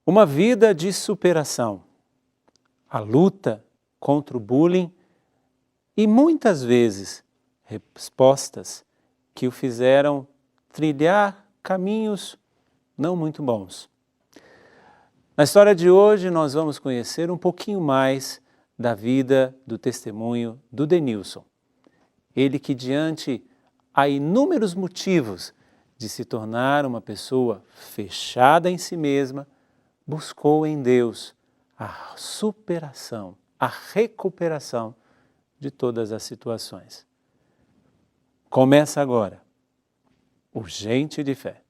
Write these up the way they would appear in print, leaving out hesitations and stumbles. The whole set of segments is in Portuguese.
Uma vida de superação, a luta contra o bullying e muitas vezes respostas que o fizeram trilhar caminhos não muito bons. Na história de hoje nós vamos conhecer um pouquinho mais da vida, do testemunho do Denilson. Ele que diante a inúmeros motivos de se tornar uma pessoa fechada em si mesma, buscou em Deus a superação, a recuperação de todas as situações. Começa agora o Gente de Fé.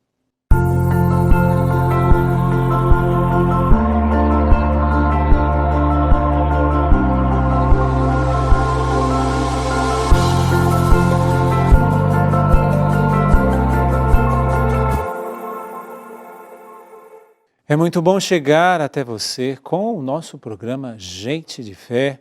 É muito bom chegar até você com o nosso programa Gente de Fé,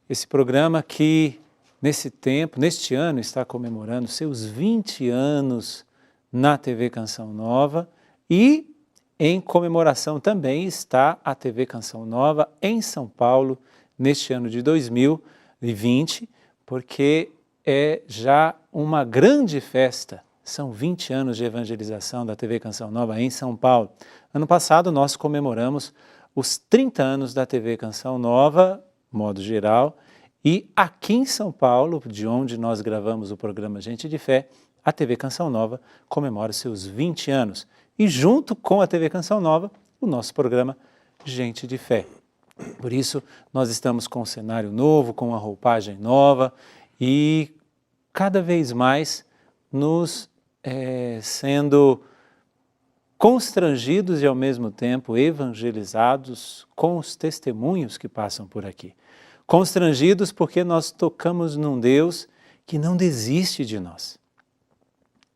esse programa que neste ano está comemorando seus 20 anos na TV Canção Nova e em comemoração também está a TV Canção Nova em São Paulo neste ano de 2020, porque é já uma grande festa. São 20 anos de evangelização da TV Canção Nova em São Paulo. Ano passado nós comemoramos os 30 anos da TV Canção Nova, modo geral, e aqui em São Paulo, de onde nós gravamos o programa Gente de Fé, a TV Canção Nova comemora seus 20 anos. E junto com a TV Canção Nova, o nosso programa Gente de Fé. Por isso, nós estamos com um cenário novo, com uma roupagem nova e cada vez mais nos sendo constrangidos e ao mesmo tempo evangelizados com os testemunhos que passam por aqui. Constrangidos porque nós tocamos num Deus que não desiste de nós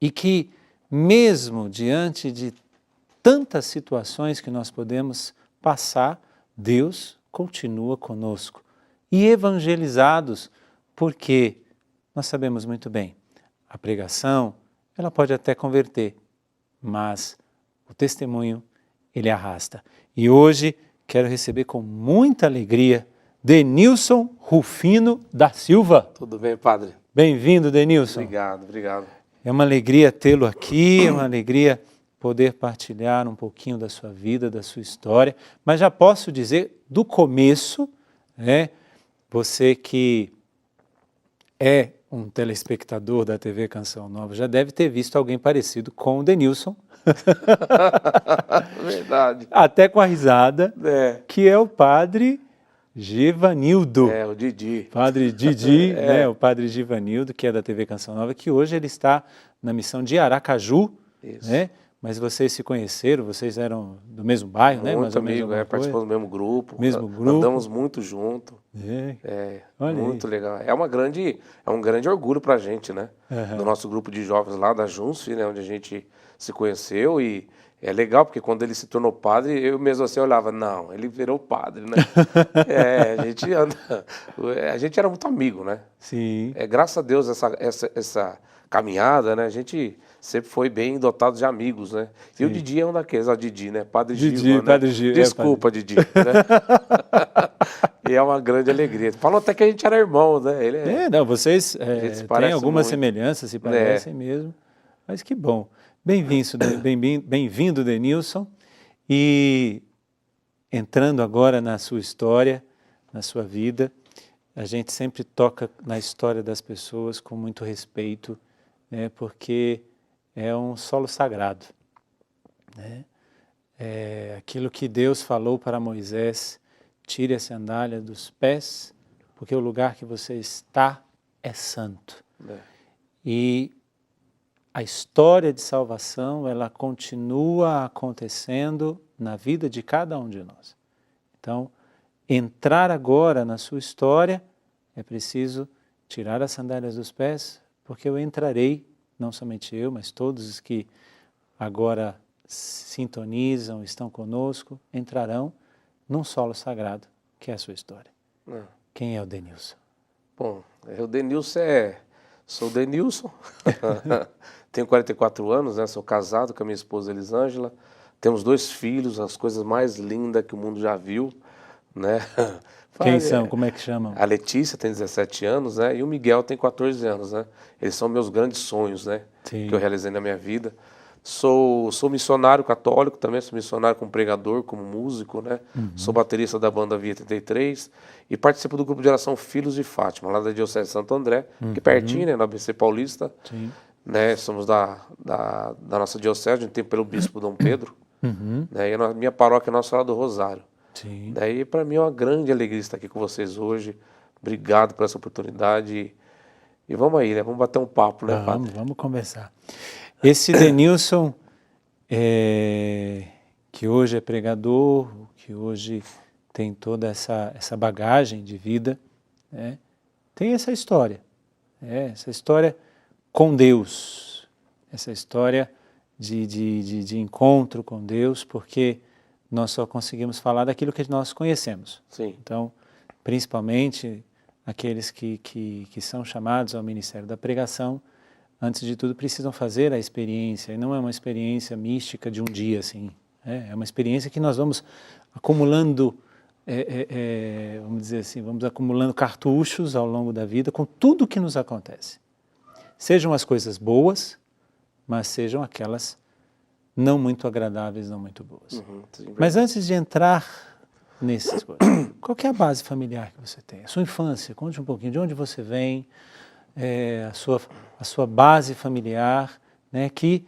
e que mesmo diante de tantas situações que nós podemos passar, Deus continua conosco. E evangelizados porque nós sabemos muito bem, a pregação ela pode até converter, mas o testemunho, ele arrasta. E hoje quero receber com muita alegria Denilson Rufino da Silva. Tudo bem, padre? Bem-vindo, Denilson. Obrigado, obrigado. É uma alegria tê-lo aqui, é uma alegria poder partilhar um pouquinho da sua vida, da sua história, mas já posso dizer do começo, você que é um telespectador da TV Canção Nova já deve ter visto alguém parecido com o Denilson. Verdade. Até com a risada, que é o padre Givanildo. O Didi. Padre Didi, o padre Givanildo, que é da TV Canção Nova, que hoje ele está na missão de Aracaju. Isso. Mas vocês se conheceram, vocês eram do mesmo bairro, muito mais ou menos? Muito amigo, participamos do mesmo grupo. Mesmo grupo. Andamos muito junto. Muito legal. É um grande orgulho pra gente, né? Do nosso grupo de jovens lá da Junsf, né? Onde a gente se conheceu e é legal porque quando ele se tornou padre, eu mesmo assim olhava, não, ele virou padre, né? A gente era muito amigo, né? Sim. Graças a Deus essa caminhada, né? A gente sempre foi bem dotado de amigos, né? Sim. E o Didi é um daqueles, o Didi, né? Padre Giva, né? Padre Giva. Desculpa, Didi. Né? E é uma grande alegria. Falam até que a gente era irmão, né? Vocês têm alguma semelhança, se parecem mesmo. Mas que bom. Bem-vindo, Denilson. E entrando agora na sua história, na sua vida, a gente sempre toca na história das pessoas com muito respeito, porque é um solo sagrado. Aquilo que Deus falou para Moisés, tire a sandália dos pés, porque o lugar que você está é santo. E a história de salvação, ela continua acontecendo na vida de cada um de nós. Então, entrar agora na sua história, é preciso tirar as sandálias dos pés, porque eu entrarei, não somente eu, mas todos os que agora sintonizam, estão conosco, entrarão num solo sagrado, que é a sua história. Quem é o Denilson? Bom, o Denilson sou o Denilson, tenho 44 anos, né? Sou casado com a minha esposa Elisângela, Temos 2 filhos, as coisas mais lindas que o mundo já viu, né? Quem são? Como é que chamam? A Letícia tem 17 anos, né? E o Miguel tem 14 anos, né? Eles são meus grandes sonhos, né? Sim. Que eu realizei na minha vida. Sou missionário católico também, sou missionário como pregador, como músico, né? Sou baterista da banda Via 33 e participo do grupo de oração Filhos de Fátima, lá da Diocese de Santo André, que pertinho, né? Na ABC Paulista. Sim. Né? Somos da nossa diocese, a gente tem pelo bispo Dom Pedro. Né? E a minha paróquia é Nossa Senhora do Rosário. Sim. Daí, para mim, é uma grande alegria estar aqui com vocês hoje. Obrigado por essa oportunidade. E vamos aí, né? Vamos bater um papo, né, padre? Vamos conversar. Esse Denilson, que hoje é pregador, que hoje tem toda essa bagagem de vida, né? Tem essa história com Deus, essa história de encontro com Deus, porque nós só conseguimos falar daquilo que nós conhecemos. Sim. Então, principalmente aqueles que são chamados ao ministério da pregação, antes de tudo precisam fazer a experiência, e não é uma experiência mística de um dia, assim. É uma experiência que nós vamos acumulando, vamos dizer assim, vamos acumulando cartuchos ao longo da vida com tudo que nos acontece. Sejam as coisas boas, mas sejam aquelas não muito agradáveis, não muito boas. Mas antes de entrar nessas coisas, qual que é a base familiar que você tem? A sua infância, conte um pouquinho de onde você vem, a sua base familiar, né, que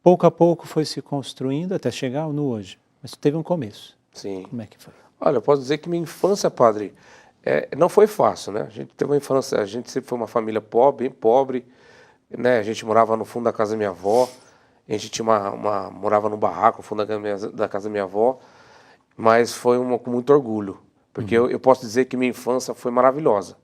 pouco a pouco foi se construindo até chegar no hoje. Mas teve um começo. Sim. Como é que foi? Olha, eu posso dizer que minha infância, padre, não foi fácil, né? A gente teve uma infância, a gente sempre foi uma família pobre, bem pobre, né? A gente morava no fundo da casa da minha avó, a gente tinha morava no barraco, no fundo da casa da minha avó, mas foi com muito orgulho, porque eu posso dizer que minha infância foi maravilhosa,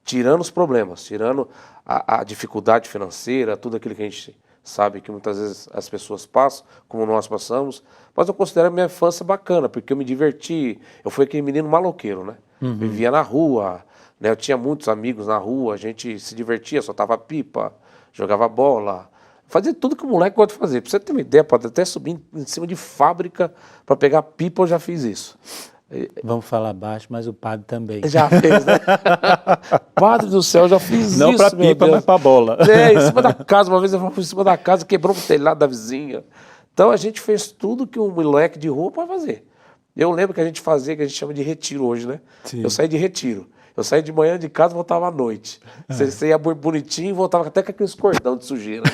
tirando os problemas, tirando a dificuldade financeira, tudo aquilo que a gente sabe que muitas vezes as pessoas passam, como nós passamos, mas eu considero a minha infância bacana, porque eu me diverti, eu fui aquele menino maloqueiro, né? Vivia na rua, né? Eu tinha muitos amigos na rua, a gente se divertia, soltava pipa, jogava bola, fazia tudo que o moleque gosta de fazer. Pra você ter uma ideia, pode até subir em cima de fábrica para pegar pipa, eu já fiz isso. Vamos falar baixo, mas o padre também. Já fez, né? Padre do céu, já fiz não isso, para pipa, mas para bola. Em cima da casa, uma vez eu fui em cima da casa, quebrou o telhado da vizinha. Então a gente fez tudo que um moleque de rua pode fazer. Eu lembro que a gente fazia, que a gente chama de retiro hoje, né? Sim. Eu saí de retiro. Eu saí de manhã de casa e voltava à noite. Você ia bonitinho e voltava até com aqueles cordão de sujeira,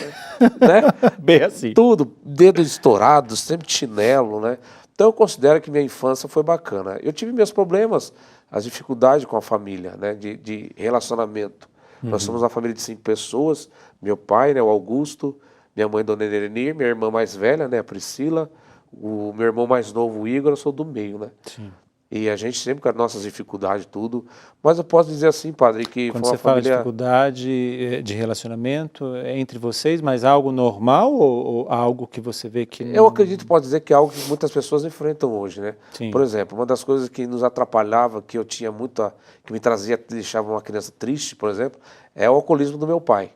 né? Bem assim. Tudo, dedo estourado, sempre de chinelo, né? Então eu considero que minha infância foi bacana. Eu tive meus problemas, as dificuldades com a família, né? De relacionamento. Nós somos uma família de 5 pessoas, meu pai, né, o Augusto, minha mãe, Dona Erenir, minha irmã mais velha, né, a Priscila, o meu irmão mais novo, o Igor, eu sou do meio, né? Sim. E a gente sempre com as nossas dificuldades e tudo. Mas eu posso dizer assim, padre, que quando foi uma você fala família... dificuldade de relacionamento entre vocês, mas algo normal ou algo que você vê que... Eu acredito, pode dizer que é algo que muitas pessoas enfrentam hoje, né? Sim. Por exemplo, uma das coisas que nos atrapalhava, que eu tinha muita... que me trazia, deixava uma criança triste, por exemplo, é o alcoolismo do meu pai.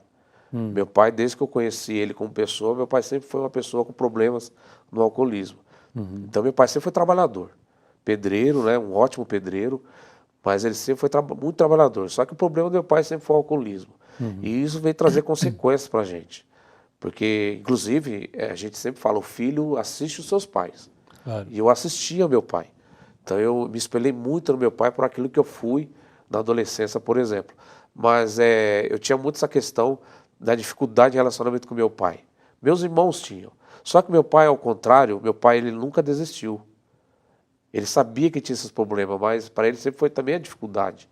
Meu pai, desde que eu conheci ele como pessoa, meu pai sempre foi uma pessoa com problemas no alcoolismo. Então meu pai sempre foi trabalhador. Pedreiro, né? Um ótimo pedreiro, mas ele sempre foi muito trabalhador. Só que o problema do meu pai sempre foi o alcoolismo. E isso veio trazer consequências para a gente. Porque, inclusive, a gente sempre fala, o filho assiste os seus pais. Claro. E eu assistia ao meu pai. Então eu me espelhei muito no meu pai por aquilo que eu fui na adolescência, por exemplo. Mas eu tinha muito essa questão da dificuldade de relacionamento com meu pai. Meus irmãos tinham. Só que meu pai, ao contrário, meu pai ele nunca desistiu. Ele sabia que tinha esses problemas, mas para ele sempre foi também a dificuldade.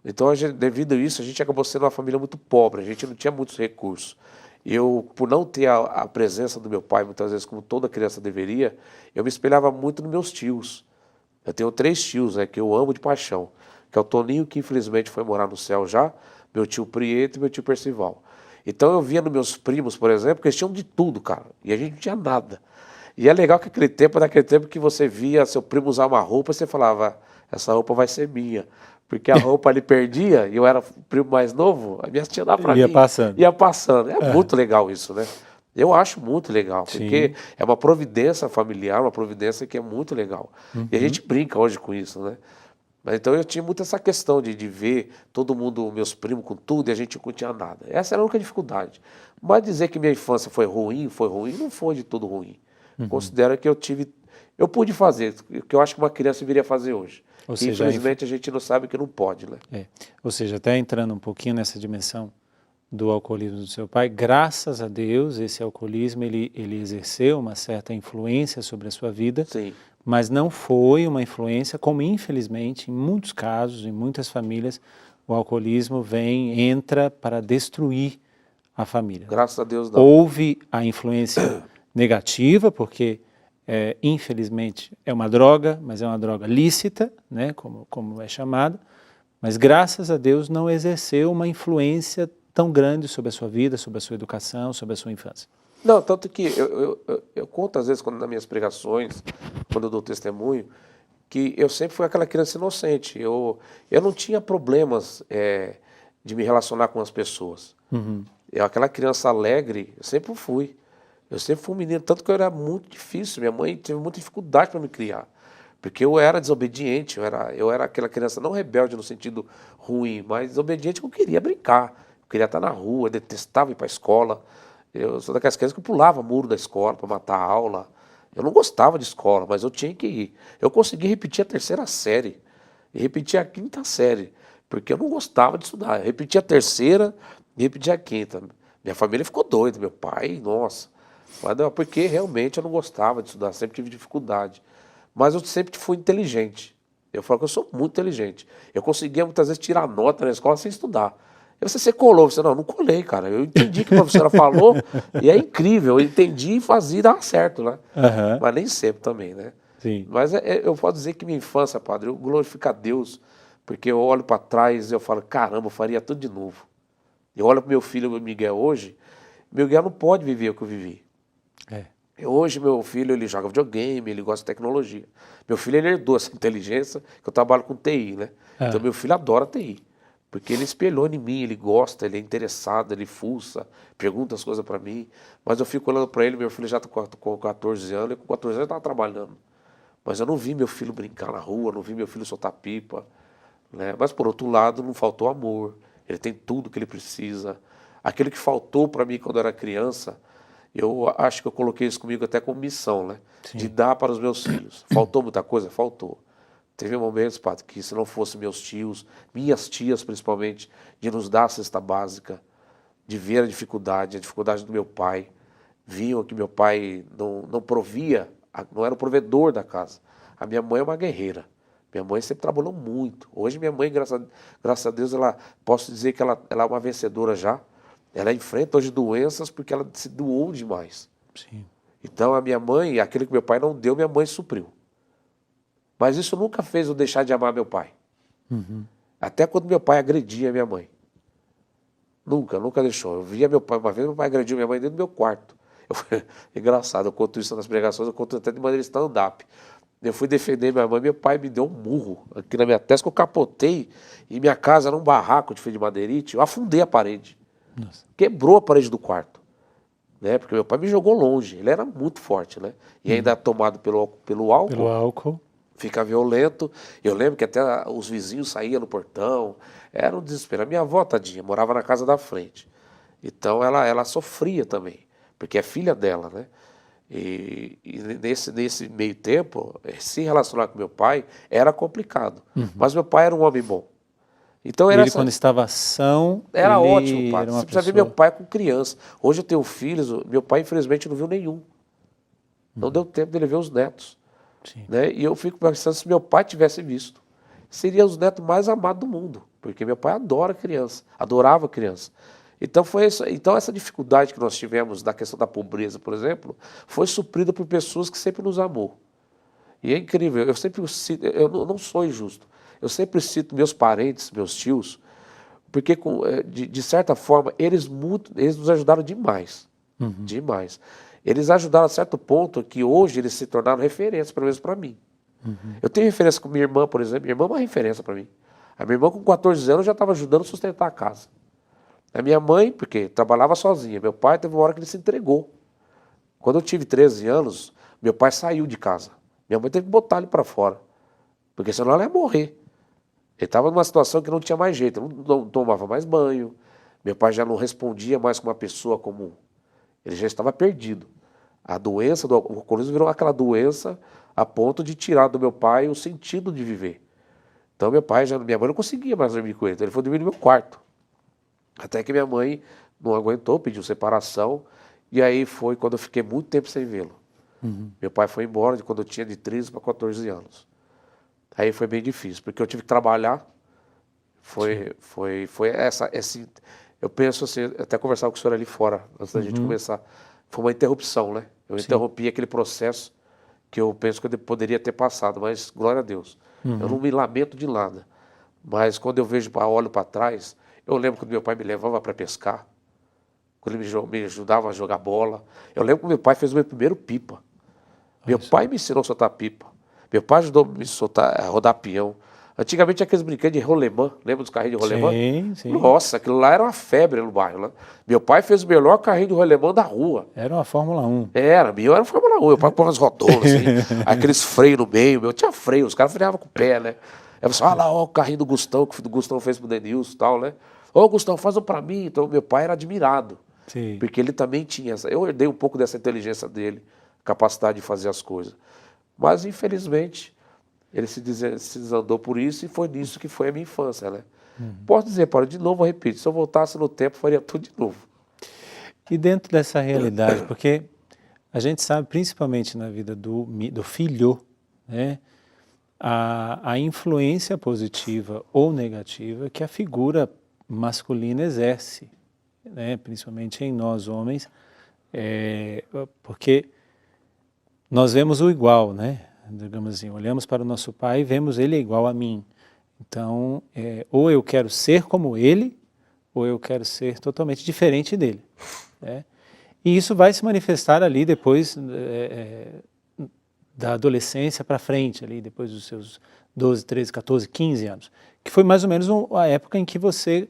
Então, devido a isso, a gente acabou sendo uma família muito pobre, a gente não tinha muitos recursos. Eu, por não ter a presença do meu pai, muitas vezes, como toda criança deveria, eu me espelhava muito nos meus tios. Eu tenho 3 tios, né, que eu amo de paixão, que é o Toninho, que infelizmente foi morar no céu já, meu tio Prieto e meu tio Percival. Então eu via nos meus primos, por exemplo, que eles tinham de tudo, cara, e a gente não tinha nada. E é legal que aquele tempo, naquele tempo que você via seu primo usar uma roupa, você falava, essa roupa vai ser minha. Porque a roupa ele perdia, e eu era o primo mais novo, a minha tia dava pra mim. Ia passando. Ia passando. É muito legal isso, né? Eu acho muito legal, porque é uma providência familiar, uma providência que é muito legal. E a gente brinca hoje com isso, né? Mas então eu tinha muito essa questão de ver todo mundo, meus primos com tudo, e a gente não tinha nada. Essa era a única dificuldade. Mas dizer que minha infância foi ruim, não foi de todo ruim. Considero que eu pude fazer, o que eu acho que uma criança deveria fazer hoje. Ou que seja, infelizmente a gente não sabe que não pode, né? Ou seja, até entrando um pouquinho nessa dimensão do alcoolismo do seu pai, graças a Deus, esse alcoolismo, ele exerceu uma certa influência sobre a sua vida, Sim. mas não foi uma influência, como infelizmente, em muitos casos, em muitas famílias, o alcoolismo entra para destruir a família. Graças a Deus não. Houve a influência negativa, porque infelizmente é uma droga, mas é uma droga lícita, né, como é chamada, mas graças a Deus não exerceu uma influência tão grande sobre a sua vida, sobre a sua educação, sobre a sua infância. Não, tanto que eu conto às vezes nas minhas pregações, quando eu dou testemunho, que eu sempre fui aquela criança inocente. Eu não tinha problemas de me relacionar com as pessoas. Aquela criança alegre, eu sempre fui. Eu sempre fui um menino, tanto que eu era muito difícil. Minha mãe teve muita dificuldade para me criar. Porque eu era desobediente, eu era aquela criança não rebelde no sentido ruim, mas desobediente que eu queria brincar. Eu queria estar na rua, eu detestava ir para a escola. Eu sou daquelas crianças que pulava muro da escola para matar a aula. Eu não gostava de escola, mas eu tinha que ir. Eu consegui repetir a 3ª série e repetir a 5ª série, porque eu não gostava de estudar. Eu repeti a 3ª e repeti a 5ª. Minha família ficou doida, meu pai, nossa. Mas não, porque realmente eu não gostava de estudar, sempre tive dificuldade. Mas eu sempre fui inteligente. Eu falo que eu sou muito inteligente. Eu conseguia muitas vezes tirar nota na escola sem estudar. E você colou, você não colei, cara. Eu entendi o que a professora falou e é incrível. Eu entendi e fazia e dava certo, né? Mas nem sempre também, né? Sim. Mas eu posso dizer que minha infância, padre, eu glorifico a Deus, porque eu olho para trás e eu falo, caramba, eu faria tudo de novo. Eu olho para meu filho, o Miguel, hoje, meu Miguel não pode viver o que eu vivi. Hoje meu filho, ele joga videogame, ele gosta de tecnologia. Meu filho, ele herdou essa inteligência, que eu trabalho com TI, né? Então meu filho adora TI. Porque ele espelhou em mim, ele gosta, ele é interessado, ele fuça, pergunta as coisas para mim. Mas eu fico olhando para ele, meu filho já está com 14 anos, e com 14 anos ele estava trabalhando. Mas eu não vi meu filho brincar na rua, não vi meu filho soltar pipa, né? Mas por outro lado, não faltou amor. Ele tem tudo que ele precisa. Aquilo que faltou para mim quando eu era criança, eu acho que eu coloquei isso comigo até como missão, né? Sim. De dar para os meus filhos. Faltou muita coisa? Faltou. Teve momentos, Pato, que se não fosse meus tios, minhas tias principalmente, de nos dar a cesta básica, de ver a dificuldade do meu pai, viam que meu pai não provia, não era o provedor da casa. A minha mãe é uma guerreira. Minha mãe sempre trabalhou muito. Hoje minha mãe, graças a Deus, posso dizer que ela é uma vencedora já. Ela enfrenta hoje doenças porque ela se doou demais. Sim. Então a minha mãe, aquilo que meu pai não deu, minha mãe supriu. Mas isso nunca fez eu deixar de amar meu pai. Até quando meu pai agredia minha mãe. Nunca deixou. Eu via meu pai, uma vez meu pai agrediu minha mãe dentro do meu quarto. Engraçado, eu conto isso nas pregações, eu conto até de maneira stand-up. Eu fui defender minha mãe, meu pai me deu um murro aqui na minha testa, que eu capotei, e minha casa era um barraco de madeirite, eu afundei a parede. Nossa. Quebrou a parede do quarto. Né? Porque meu pai me jogou longe, ele era muito forte, né? E ainda tomado pelo álcool. Pelo álcool. Fica violento. Eu lembro que até os vizinhos saíam no portão. Era um desespero. A minha avó, tadinha, morava na casa da frente. Então ela sofria também, porque é filha dela, né? E nesse meio tempo, se relacionar com meu pai era complicado. Mas meu pai era um homem bom. Então Ele, quando estava são, era ele ótimo, pai. era uma Você precisa ver pessoa... meu pai com criança. Hoje eu tenho filhos, meu pai infelizmente não viu nenhum. Não deu tempo dele ver os netos. Sim. Né? E eu fico pensando, se meu pai tivesse visto, seria os netos mais amados do mundo, porque meu pai adora criança, adorava criança. Então essa dificuldade que nós tivemos da questão da pobreza, por exemplo, foi suprida por pessoas que sempre nos amou. E é incrível, eu sempre cito, eu não sou injusto, eu sempre cito meus parentes, meus tios, porque de certa forma eles nos ajudaram demais, demais. Eles ajudaram a certo ponto que hoje eles se tornaram referência, pelo menos para mim. Eu tenho referência com minha irmã, por exemplo. Minha irmã é uma referência para mim. A minha irmã com 14 anos já estava ajudando a sustentar a casa. A minha mãe, porque trabalhava sozinha. Meu pai teve uma hora que ele se entregou. Quando eu tive 13 anos, meu pai saiu de casa. Minha mãe teve que botar ele para fora, porque senão ela ia morrer. Ele estava numa situação que não tinha mais jeito, não tomava mais banho, meu pai já não respondia mais com uma pessoa comum. Ele já estava perdido. A doença do alcoolismo virou aquela doença a ponto de tirar do meu pai o sentido de viver. Então minha mãe não conseguia mais dormir com ele, então ele foi dormir no meu quarto. Até que minha mãe não aguentou, pediu separação, e aí foi quando eu fiquei muito tempo sem vê-lo. Meu pai foi embora quando eu tinha de 13 para 14 anos. Aí foi bem difícil, porque eu tive que trabalhar. Eu penso assim, até conversava com o senhor ali fora, antes da gente começar. Foi uma interrupção, né? Eu interrompi aquele processo que eu penso que eu poderia ter passado, mas glória a Deus. Eu não me lamento de nada. Mas quando eu olho para trás, eu lembro quando meu pai me levava para pescar, quando ele me ajudava a jogar bola. Eu lembro que meu pai fez o meu primeiro pipa. Meu pai me ensinou a soltar pipa. Meu pai ajudou a me soltar, a rodar peão. Antigamente tinha aqueles brinquedos de rolemã, lembra dos carrinhos de rolemã? Sim. Nossa, aquilo lá era uma febre no bairro. Né? Meu pai fez o melhor carrinho de rolemã da rua. Era uma Fórmula 1. Era uma Fórmula 1. Meu pai pôr umas rodolas, assim, aqueles freios no meio. Meu tinha freio, os caras freavam com o pé, né? Eu falei, olha lá, ó, o carrinho do Gustavo, que o Gustavo fez pro Denilson e tal, né? Ô, Gustavo, faz um pra mim. Então, meu pai era admirado. Sim. Porque ele também tinha eu herdei um pouco dessa inteligência dele, capacidade de fazer as coisas. Mas, infelizmente, ele se desandou por isso e foi nisso que foi a minha infância, né? Posso dizer, Paulo, de novo eu repito, se eu voltasse no tempo, faria tudo de novo. E dentro dessa realidade, porque a gente sabe, principalmente na vida do filho, né, a influência positiva ou negativa que a figura masculina exerce, né, principalmente em nós homens, porque nós vemos o igual, né? Digamos assim, olhamos para o nosso pai e vemos ele igual a mim. Então, ou eu quero ser como ele, ou eu quero ser totalmente diferente dele. Né? E isso vai se manifestar ali depois da adolescência para frente, ali depois dos seus 12, 13, 14, 15 anos, que foi mais ou menos a época em que você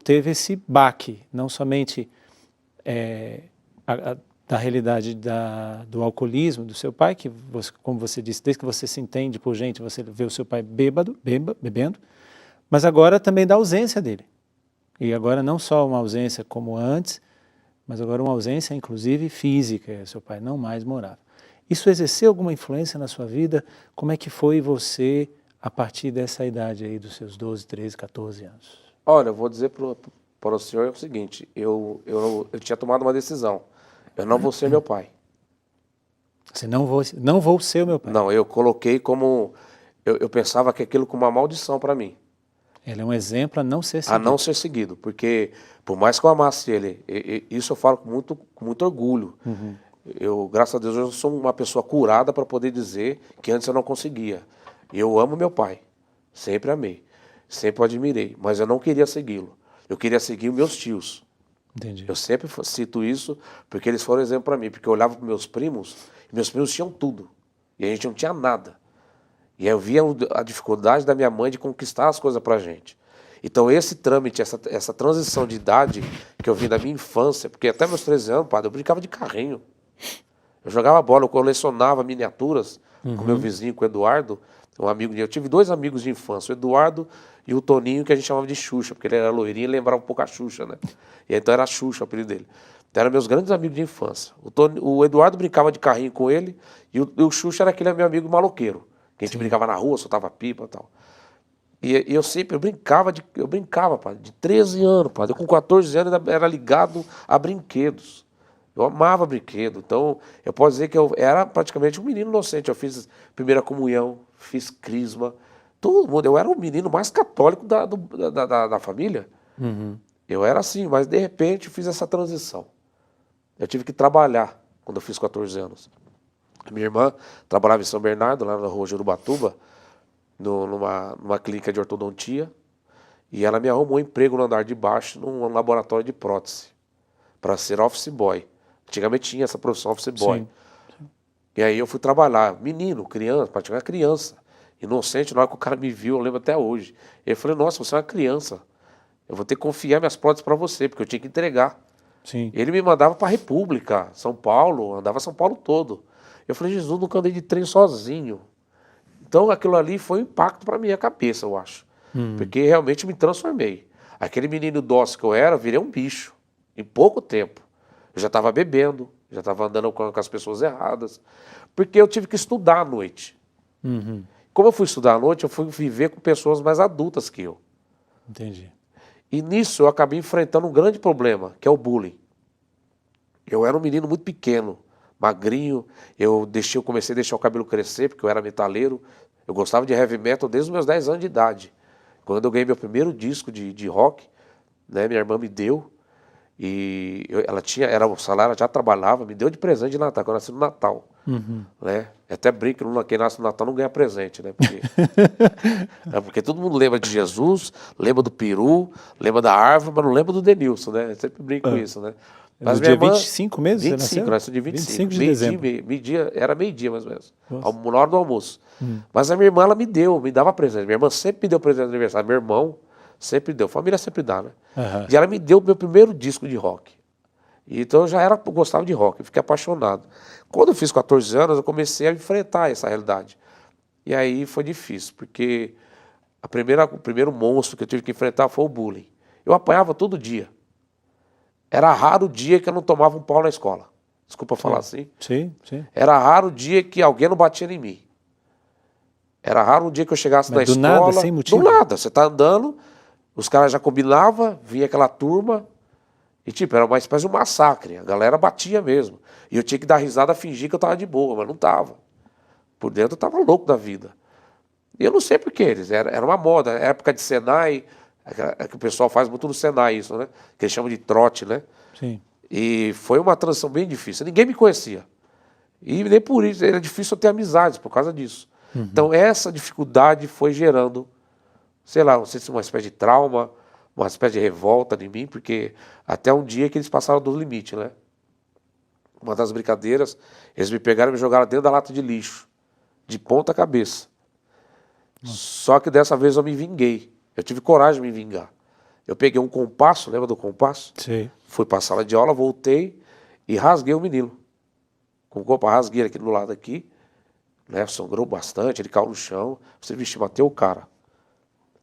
teve esse baque, não somente da realidade do alcoolismo do seu pai, que você, como você disse, desde que você se entende por gente, você vê o seu pai bebendo, mas agora também da ausência dele. E agora não só uma ausência como antes, mas agora uma ausência inclusive física, seu pai não mais morava. Isso exerceu alguma influência na sua vida? Como é que foi você a partir dessa idade aí dos seus 12, 13, 14 anos? Olha, eu vou dizer para o senhor o seguinte, eu tinha tomado uma decisão. Eu não vou ser meu pai. Você não vou ser o meu pai. Não, eu coloquei como... Eu pensava que aquilo como uma maldição para mim. Ele é um exemplo a não ser seguido. A não ser seguido, porque por mais que eu amasse ele, isso eu falo com muito orgulho. Eu, graças a Deus, eu sou uma pessoa curada para poder dizer que antes eu não conseguia. Eu amo meu pai, sempre amei, sempre o admirei, mas eu não queria segui-lo. Eu queria seguir os meus tios. Entendi. Eu sempre cito isso porque eles foram exemplo para mim, porque eu olhava para meus primos tinham tudo, e a gente não tinha nada. E aí eu via a dificuldade da minha mãe de conquistar as coisas para a gente. Então esse trâmite, essa transição de idade que eu vi da minha infância, porque até meus 13 anos, padre, eu brincava de carrinho. Eu jogava bola, eu colecionava miniaturas com meu vizinho, com o Eduardo, um amigo. Eu tive 2 amigos de infância, o Eduardo e o Toninho, que a gente chamava de Xuxa, porque ele era loirinho e lembrava um pouco a Xuxa, né? E então era Xuxa o apelido dele. Então eram meus grandes amigos de infância. O Eduardo brincava de carrinho com ele e o Xuxa era aquele meu amigo maloqueiro, que a gente brincava na rua, soltava pipa e tal. E eu brincava, padre, de 13 anos, padre. Eu com 14 anos ainda era ligado a brinquedos. Eu amava brinquedo, então eu posso dizer que eu era praticamente um menino inocente. Eu fiz primeira comunhão, fiz crisma, todo mundo. Eu era o menino mais católico da família. Eu era assim, mas de repente eu fiz essa transição. Eu tive que trabalhar quando eu fiz 14 anos. Minha irmã trabalhava em São Bernardo, lá na rua Jurubatuba, numa clínica de ortodontia, e ela me arrumou um emprego no andar de baixo, num laboratório de prótese, para ser office boy. Antigamente tinha essa profissão, office boy. Sim. E aí eu fui trabalhar, menino, criança, praticamente criança, inocente. Na hora que o cara me viu, eu lembro até hoje. Ele falou, nossa, você é uma criança, eu vou ter que confiar minhas próteses para você, porque eu tinha que entregar. Sim. Ele me mandava para a República, São Paulo, andava São Paulo todo. Eu falei, Jesus, nunca andei de trem sozinho. Então aquilo ali foi um impacto para minha cabeça, eu acho. Porque realmente me transformei. Aquele menino dócil que eu era, virei um bicho. Em pouco tempo. Eu já estava bebendo, já estava andando com as pessoas erradas. Porque eu tive que estudar à noite. Como eu fui estudar à noite, eu fui viver com pessoas mais adultas que eu. Entendi. E nisso eu acabei enfrentando um grande problema, que é o bullying. Eu era um menino muito pequeno, magrinho, eu comecei a deixar o cabelo crescer, porque eu era metaleiro. Eu gostava de heavy metal desde os meus 10 anos de idade. Quando eu ganhei meu primeiro disco de rock, né, minha irmã me deu, e o salário, ela já trabalhava, me deu de presente de Natal, quando eu nasci no Natal. Né? Eu até brinco, quem nasce no Natal não ganha presente, né? Porque todo mundo lembra de Jesus, lembra do peru, lembra da árvore, mas não lembra do Denilson, né? Eu sempre brinco com isso, né? Mas do dia 25 mesmo 25, você nasceu? nasceu de 25. 25 de dezembro. Era meio-dia mais ou menos, na hora do almoço. Mas a minha irmã, ela me dava presente. Minha irmã sempre me deu presente de aniversário. Meu irmão sempre deu, família sempre dá, né? E ela me deu o meu primeiro disco de rock. Então eu gostava de rock, eu fiquei apaixonado. Quando eu fiz 14 anos, eu comecei a enfrentar essa realidade. E aí foi difícil, porque o primeiro monstro que eu tive que enfrentar foi o bullying. Eu apanhava todo dia. Era raro o dia que eu não tomava um pau na escola. Desculpa falar assim. Sim, sim. Era raro o dia que alguém não batia em mim. Era raro o dia que eu chegasse na escola. Nada, sem motivo? Do nada, você tá andando, os caras já combinavam, vinha aquela turma, e tipo, era uma espécie de um massacre. A galera batia mesmo. E eu tinha que dar risada, fingir que eu tava de boa, mas não tava. Por dentro eu tava louco da vida. E eu não sei por que era uma moda, época de Senai, que o pessoal faz muito no Senai isso, né? Que eles chamam de trote, né? Sim. E foi uma transição bem difícil. Ninguém me conhecia. E nem por isso, era difícil eu ter amizades por causa disso. Então essa dificuldade foi gerando, sei lá, não sei se uma espécie de trauma, uma espécie de revolta em mim, porque até um dia que eles passaram do limite, né? Uma das brincadeiras, eles me pegaram e me jogaram dentro da lata de lixo, de ponta cabeça. Só que dessa vez eu me vinguei. Eu tive coragem de me vingar. Eu peguei um compasso, lembra do compasso? Sim. Fui para a sala de aula, voltei e rasguei o menino. Com o compasso, rasguei ele aqui do lado aqui, né? Sangrou bastante, ele caiu no chão. Você, vixe, matei o cara.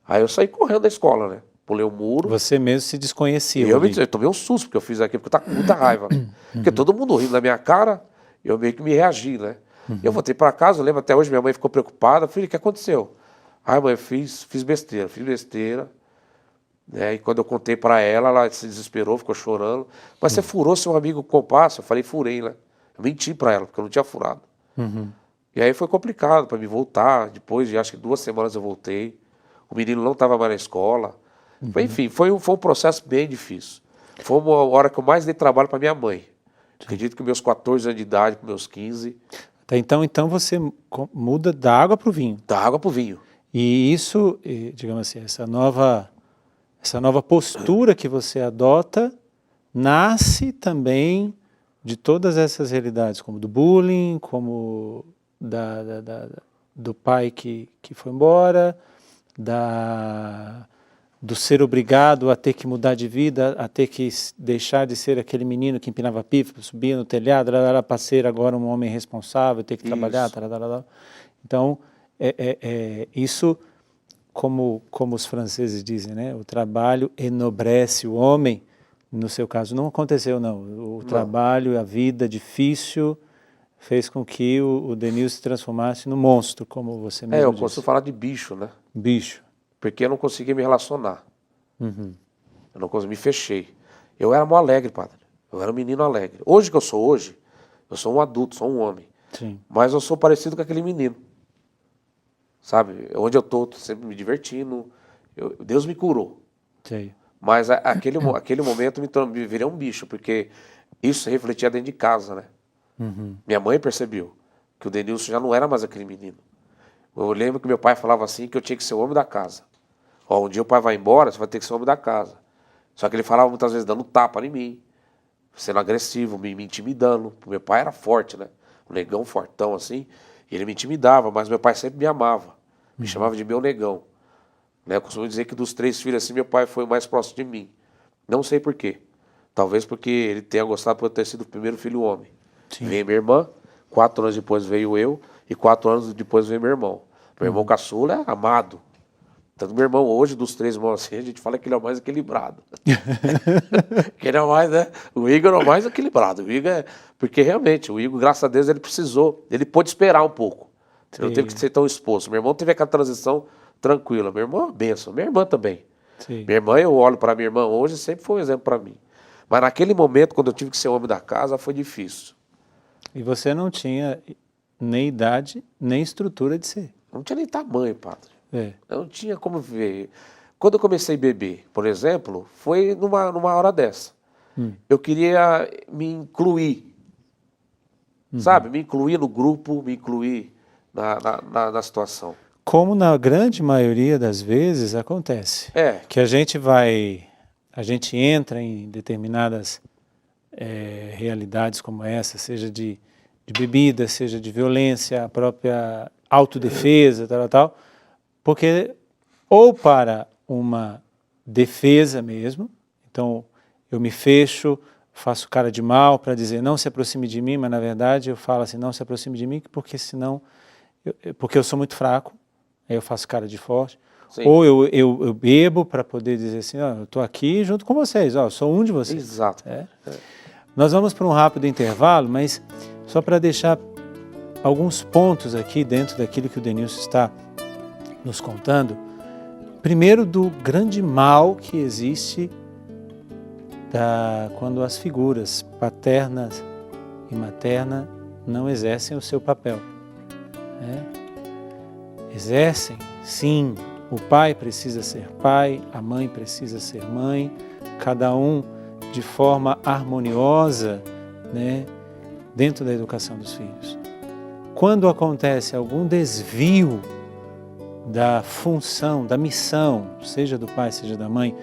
Aí eu saí correndo da escola, né? Pulei o muro. Você mesmo se desconhecia. Eu tomei um susto porque eu fiz aquilo, porque eu tava com muita raiva. Porque todo mundo rindo na minha cara, eu meio que me reagi, né? Eu voltei para casa, eu lembro até hoje, minha mãe ficou preocupada. Filho, o que aconteceu? Ai, mãe, fiz besteira. Né? E quando eu contei para ela se desesperou, ficou chorando. Mas você furou seu amigo com compasso? Eu falei, furei, né? Eu menti para ela, porque eu não tinha furado. E aí foi complicado para me voltar. Depois de acho que 2 semanas eu voltei. O menino não estava mais na escola. Enfim, foi um processo bem difícil. Foi uma hora que eu mais dei trabalho para minha mãe. Acredito que meus 14 anos de idade, com meus 15. Até então você muda da água para o vinho. Da água para o vinho. E isso, digamos assim, essa nova postura que você adota nasce também de todas essas realidades, como do bullying, como do pai que foi embora, do ser obrigado a ter que mudar de vida, a ter que deixar de ser aquele menino que empinava pipa, subia no telhado, para ser agora um homem responsável, ter que trabalhar. Então, isso, como os franceses dizem, né? O trabalho enobrece o homem. No seu caso não aconteceu, não. O trabalho, a vida difícil fez com que o Denilson se transformasse no monstro, como você mesmo eu disse. consigo falar de bicho, né? Bicho. Porque eu não conseguia me relacionar. Eu não conseguia, me fechei. Eu era mó alegre, padre. Eu era um menino alegre. Hoje que eu sou hoje, eu sou um adulto, sou um homem. Sim. Mas eu sou parecido com aquele menino. Sabe? Onde eu tô sempre me divertindo. Deus me curou. Sim. Mas aquele momento me virei um bicho, porque isso se refletia dentro de casa, né? Minha mãe percebeu que o Denilson já não era mais aquele menino. Eu lembro que meu pai falava assim, que eu tinha que ser o homem da casa. Ó, um dia o pai vai embora, você vai ter que ser o homem da casa. Só que ele falava muitas vezes dando tapa em mim, sendo agressivo, me intimidando. O meu pai era forte, né? Um negão fortão assim, e ele me intimidava, mas meu pai sempre me amava. Me chamava de meu negão. Né? Eu costumo dizer que dos 3 filhos assim, meu pai foi o mais próximo de mim. Não sei por quê. Talvez porque ele tenha gostado por ter sido o primeiro filho homem. Sim. Veio minha irmã, 4 anos depois veio eu, e 4 anos depois veio meu irmão. Meu irmão caçula é amado. Tanto meu irmão hoje, dos 3 irmãos assim, a gente fala que ele é o mais equilibrado. Que ele é o mais, né? O Igor é o mais equilibrado. O Igor porque realmente, o Igor, graças a Deus, ele precisou. Ele pôde esperar um pouco. Ele não teve que ser tão exposto. Meu irmão teve aquela transição tranquila. Meu irmão é uma bênção. Minha irmã também. Sim. Minha irmã, eu olho para minha irmã hoje, sempre foi um exemplo para mim. Mas naquele momento, quando eu tive que ser homem da casa, foi difícil. E você não tinha nem idade, nem estrutura de ser. Não tinha nem tamanho, padre. É. Eu não tinha como ver. Quando eu comecei a beber, por exemplo, foi numa hora dessa. Eu queria me incluir. Sabe? Me incluir no grupo, me incluir na situação. Como na grande maioria das vezes acontece. Que a gente entra em determinadas realidades como essa, seja de bebida, seja de violência, a própria autodefesa, tal, porque ou para uma defesa mesmo, então eu me fecho, faço cara de mal para dizer não se aproxime de mim, mas na verdade eu falo assim, não se aproxime de mim, porque senão, porque eu sou muito fraco, aí eu faço cara de forte. Sim. Ou eu bebo para poder dizer assim, eu estou aqui junto com vocês, eu sou um de vocês. Exato. Nós vamos para um rápido intervalo, mas só para deixar alguns pontos aqui dentro daquilo que o Denilson está nos contando. Primeiro, do grande mal que existe quando as figuras paternas e materna não exercem o seu papel. Exercem, sim, o pai precisa ser pai, a mãe precisa ser mãe, cada um de forma harmoniosa, dentro da educação dos filhos. Quando acontece algum desvio da função, da missão, seja do pai, seja da mãe,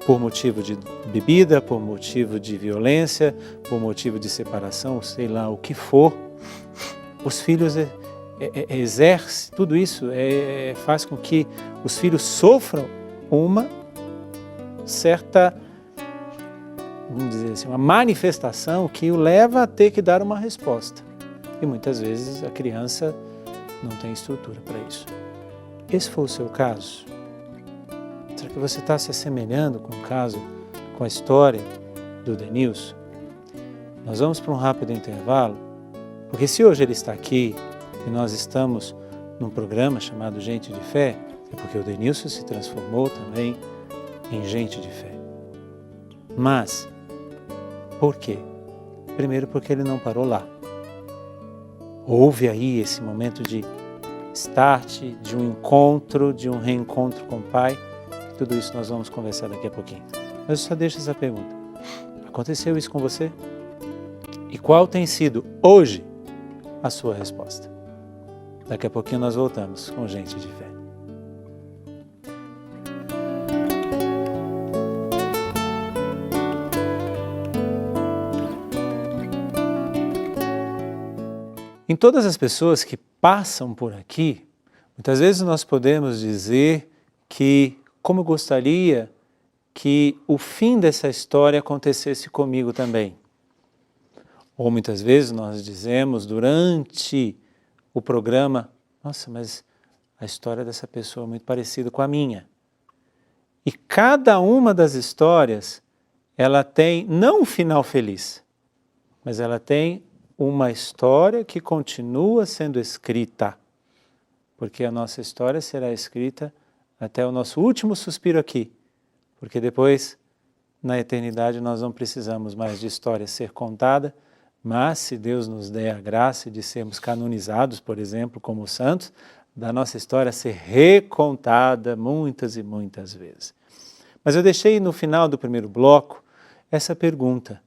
por motivo de bebida, por motivo de violência, por motivo de separação, sei lá o que for, os filhos exercem, tudo isso faz com que os filhos sofram uma certa, vamos dizer assim, uma manifestação que o leva a ter que dar uma resposta. E muitas vezes a criança não tem estrutura para isso. Esse foi o seu caso? Será que você está se assemelhando com o caso, com a história do Denilson? Nós vamos para um rápido intervalo, porque se hoje ele está aqui e nós estamos num programa chamado Gente de Fé, é porque o Denilson se transformou também em gente de fé. Mas, por quê? Primeiro porque ele não parou lá. Houve aí esse momento de start, de um encontro, de um reencontro com o Pai. Tudo isso nós vamos conversar daqui a pouquinho. Mas eu só deixo essa pergunta. Aconteceu isso com você? E qual tem sido, hoje, a sua resposta? Daqui a pouquinho nós voltamos com Gente de Fé. Em todas as pessoas que passam por aqui, muitas vezes nós podemos dizer que, como eu gostaria que o fim dessa história acontecesse comigo também. Ou muitas vezes nós dizemos durante o programa, nossa, mas a história dessa pessoa é muito parecida com a minha. E cada uma das histórias, ela tem não um final feliz, mas ela tem uma história que continua sendo escrita, porque a nossa história será escrita até o nosso último suspiro aqui, porque depois, na eternidade, nós não precisamos mais de história ser contada, mas se Deus nos der a graça de sermos canonizados, por exemplo, como santos, da nossa história ser recontada muitas e muitas vezes. Mas eu deixei no final do primeiro bloco essa pergunta.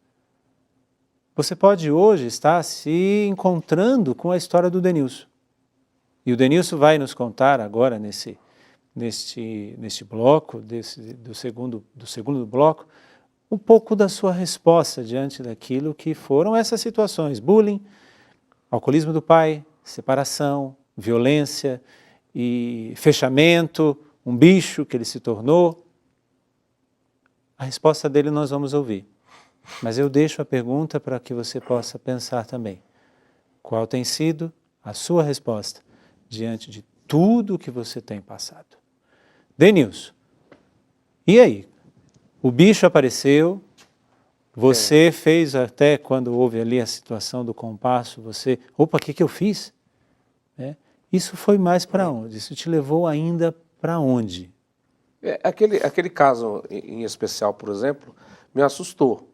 Você pode hoje estar se encontrando com a história do Denilson. E o Denilson vai nos contar agora neste bloco, do segundo bloco, um pouco da sua resposta diante daquilo que foram essas situações: bullying, alcoolismo do pai, separação, violência e fechamento, um bicho que ele se tornou. A resposta dele nós vamos ouvir. Mas eu deixo a pergunta para que você possa pensar também. Qual tem sido a sua resposta diante de tudo que você tem passado? Denilson, e aí? O bicho apareceu, você fez até quando houve ali a situação do compasso, você, opa, o que eu fiz? Isso foi mais para onde? Isso te levou ainda para onde? Aquele caso em especial, por exemplo, me assustou,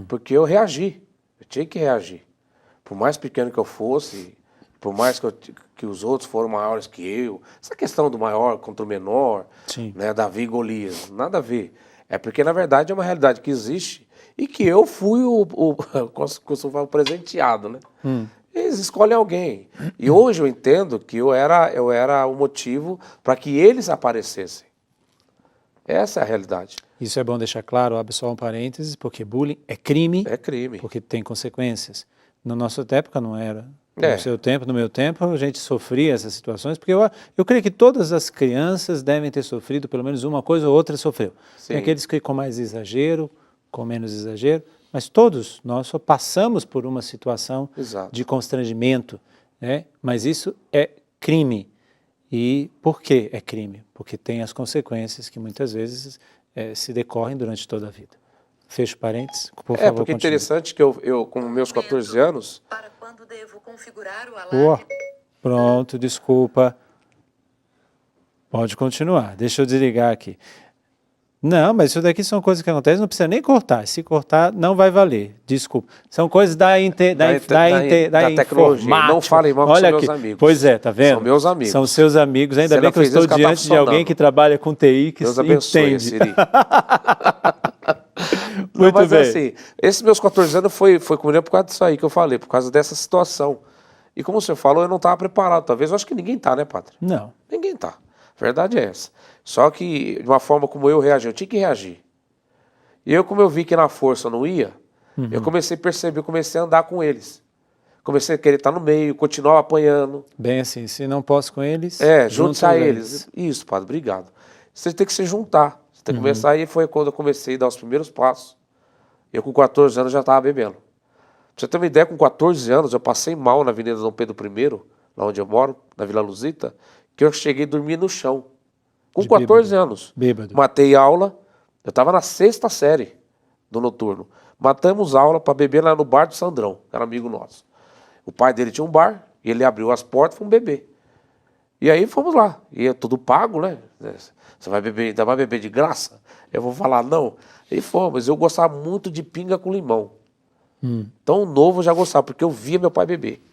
porque eu reagi, eu tinha que reagir. Por mais pequeno que eu fosse, por mais que os outros foram maiores que eu, essa questão do maior contra o menor, né, Davi e Golias, nada a ver. É porque, na verdade, é uma realidade que existe e que eu fui costumo falar, o presenteado, né? Eles escolhem alguém. E hoje eu entendo que eu era o motivo para que eles aparecessem. Essa é a realidade. Isso é bom deixar claro, abre só um parênteses, porque bullying é crime. É crime. Porque tem consequências. Na nossa época não era. No seu tempo, no meu tempo, a gente sofria essas situações, porque eu creio que todas as crianças devem ter sofrido, pelo menos uma coisa ou outra sofreu. Tem aqueles que com mais exagero, com menos exagero, mas todos nós só passamos por uma situação de constrangimento, né? Mas isso é crime. E por que é crime? Porque tem as consequências que muitas vezes se decorrem durante toda a vida. Fecho parênteses, por favor, porque é continue. interessante que eu com meus 14 anos... Para quando devo configurar o alarme? Pronto, desculpa. Pode continuar, deixa eu desligar aqui. Não, mas isso daqui são coisas que acontecem, não precisa nem cortar. Se cortar, não vai valer. Desculpa. São coisas da tecnologia. Não falem mal, que são meus amigos. Pois é, tá vendo? São meus amigos. São seus amigos. Ainda bem que eu estou diante de alguém que trabalha com TI, que Deus abençoe, entende. Siri. Muito mas bem. Assim, esses meus 14 anos foi comigo por causa disso aí que eu falei, por causa dessa situação. E como o senhor falou, eu não estava preparado. Talvez, eu acho que ninguém está, né, padre? Não. Ninguém está. A verdade é essa. Só que, de uma forma como eu reagi, eu tinha que reagir. E eu, como eu vi que na força não ia, eu comecei a perceber, eu comecei a andar com eles. Comecei a querer estar no meio, continuar apanhando. Bem assim, se não posso com eles, junte-se a eles. Isso, padre, obrigado. Você tem que se juntar. Você tem que começar, e foi quando eu comecei a dar os primeiros passos. Eu com 14 anos já estava bebendo. Pra você ter uma ideia, com 14 anos eu passei mal na Avenida Dom Pedro I, lá onde eu moro, na Vila Luzita, que eu cheguei a dormir no chão. Com 14 anos. Bêbado. Matei aula, eu estava na 6ª série do noturno. Matamos aula para beber lá no bar do Sandrão, que era amigo nosso. O pai dele tinha um bar, e ele abriu as portas e fomos beber. E aí fomos lá, e é tudo pago, né? Você vai beber, ainda vai beber de graça? Eu vou falar não. E fomos, eu gostava muito de pinga com limão. Tão novo eu já gostava, porque eu via meu pai beber.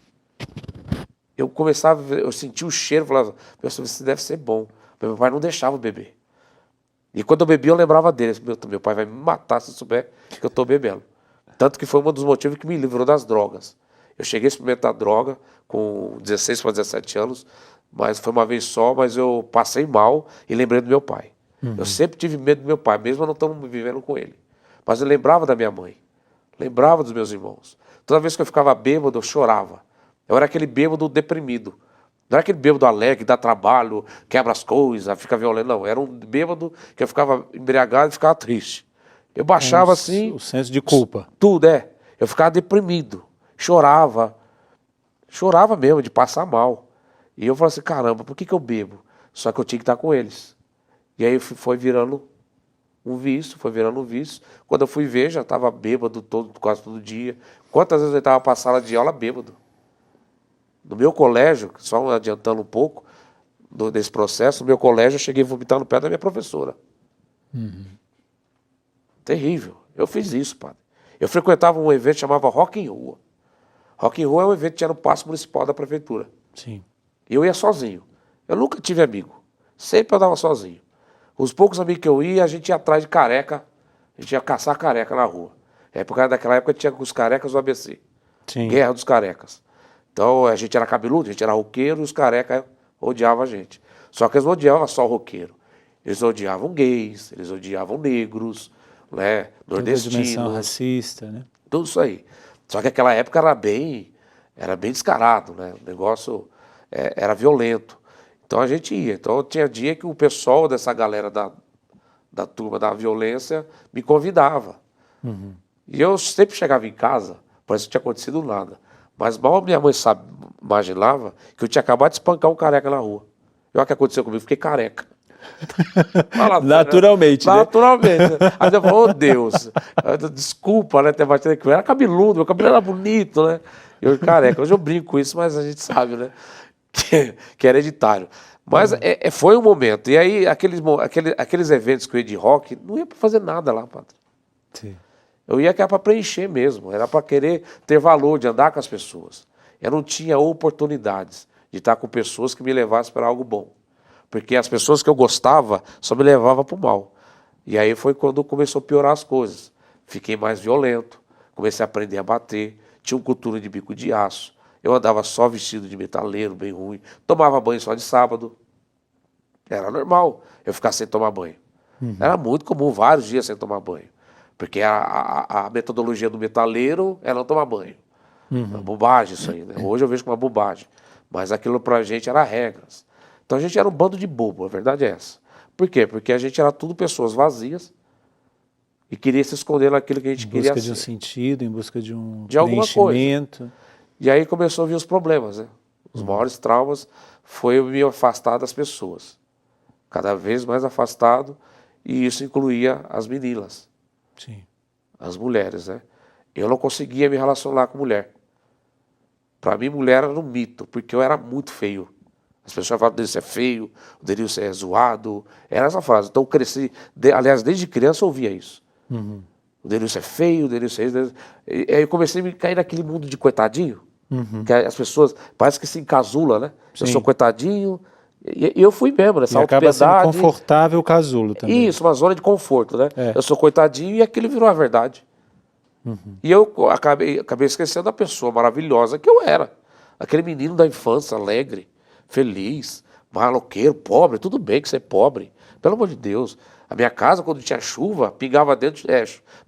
Eu começava, eu sentia o cheiro, falava, isso deve ser bom. Meu pai não deixava eu beber. E quando eu bebia, eu lembrava dele. Meu pai vai me matar se souber que eu estou bebendo. Tanto que foi um dos motivos que me livrou das drogas. Eu cheguei a experimentar droga com 16 para 17 anos, mas foi uma vez só, mas eu passei mal e lembrei do meu pai. Eu sempre tive medo do meu pai, mesmo eu não estando vivendo com ele. Mas eu lembrava da minha mãe, lembrava dos meus irmãos. Toda vez que eu ficava bêbado, eu chorava. Eu era aquele bêbado deprimido. Não era aquele bêbado alegre, dá trabalho, quebra as coisas, fica violento. Não, era um bêbado que eu ficava embriagado e ficava triste. Eu baixava assim... O senso de culpa. Tudo, Eu ficava deprimido, chorava. Chorava mesmo, de passar mal. E eu falava assim, caramba, por que eu bebo? Só que eu tinha que estar com eles. E aí foi virando um vício, Quando eu fui ver, já estava bêbado quase todo dia. Quantas vezes eu estava para a sala de aula bêbado? No meu colégio, só adiantando um pouco desse processo, no meu colégio eu cheguei a vomitar no pé da minha professora. Terrível. Eu fiz isso, padre. Eu frequentava um evento que chamava Rock em Rua. Rock em Rua é um evento que tinha no Paço Municipal da Prefeitura. Sim. E eu ia sozinho. Eu nunca tive amigo. Sempre eu andava sozinho. Os poucos amigos que eu ia, a gente ia atrás de careca. A gente ia caçar careca na rua. Daquela época tinha os carecas do ABC. Sim. Guerra dos carecas. Então a gente era cabeludo, a gente era roqueiro e os carecas odiavam a gente. Só que eles não odiavam só o roqueiro. Eles odiavam gays, eles odiavam negros, né, nordestinos. Toda a dimensão racista, né? Tudo isso aí. Só que aquela época era bem descarado, né? O negócio era violento. Então a gente ia. Então tinha dia que o pessoal dessa galera da turma da violência me convidava. E eu sempre chegava em casa, parece que não tinha acontecido nada. Mas mal minha mãe imaginava que eu tinha acabado de espancar um careca na rua. E olha o que aconteceu comigo, fiquei careca. Naturalmente, né? Naturalmente. Aí eu falei, Deus, desculpa, né, ter batido aqui. Eu era cabeludo, meu cabelo era bonito, né? Eu careca. Hoje eu brinco com isso, mas a gente sabe, né? Que é hereditário. Mas foi um momento. E aí, aqueles eventos que eu ia de rock, não ia para fazer nada lá, padre. Sim. Eu ia para preencher mesmo. Era para querer ter valor, de andar com as pessoas. Eu não tinha oportunidades de estar com pessoas que me levassem para algo bom. Porque as pessoas que eu gostava só me levavam para o mal. E aí foi quando começou a piorar as coisas. Fiquei mais violento, comecei a aprender a bater, tinha uma cultura de bico de aço. Eu andava só vestido de metaleiro, bem ruim. Tomava banho só de sábado. Era normal eu ficar sem tomar banho. Era muito comum, vários dias sem tomar banho. Porque a metodologia do metaleiro é não tomar banho. Uma bobagem isso aí, né? Hoje eu vejo como uma bobagem. Mas aquilo pra gente era regras. Então a gente era um bando de bobo, a verdade é essa. Por quê? Porque a gente era tudo pessoas vazias e queria se esconder naquilo que a gente queria ser. Em busca de um sentido, em busca de um alguma preenchimento. coisa. E aí começou a vir os problemas, né? Os maiores traumas foi eu me afastar das pessoas. Cada vez mais afastado, e isso incluía as meninas. Sim. As mulheres, né? Eu não conseguia me relacionar com mulher. Para mim, mulher era um mito, porque eu era muito feio. As pessoas falavam, o Denilson é feio, o Denilson é zoado. Era essa frase. Então eu cresci, aliás, desde criança eu ouvia isso. O Denilson é feio, o Denilson é isso. E aí eu comecei a me cair naquele mundo de coitadinho. Que as pessoas, parece que se encasula, né? Sim. Eu sou coitadinho, e eu fui mesmo, nessa E acaba sendo autopiedade. confortável o casulo também. Isso, uma zona de conforto, né? É. Eu sou coitadinho e aquilo virou a verdade. E eu acabei esquecendo a pessoa maravilhosa que eu era. Aquele menino da infância, alegre, feliz, maloqueiro, pobre. Tudo bem que você é pobre, pelo amor de Deus. A minha casa, quando tinha chuva, pingava dentro,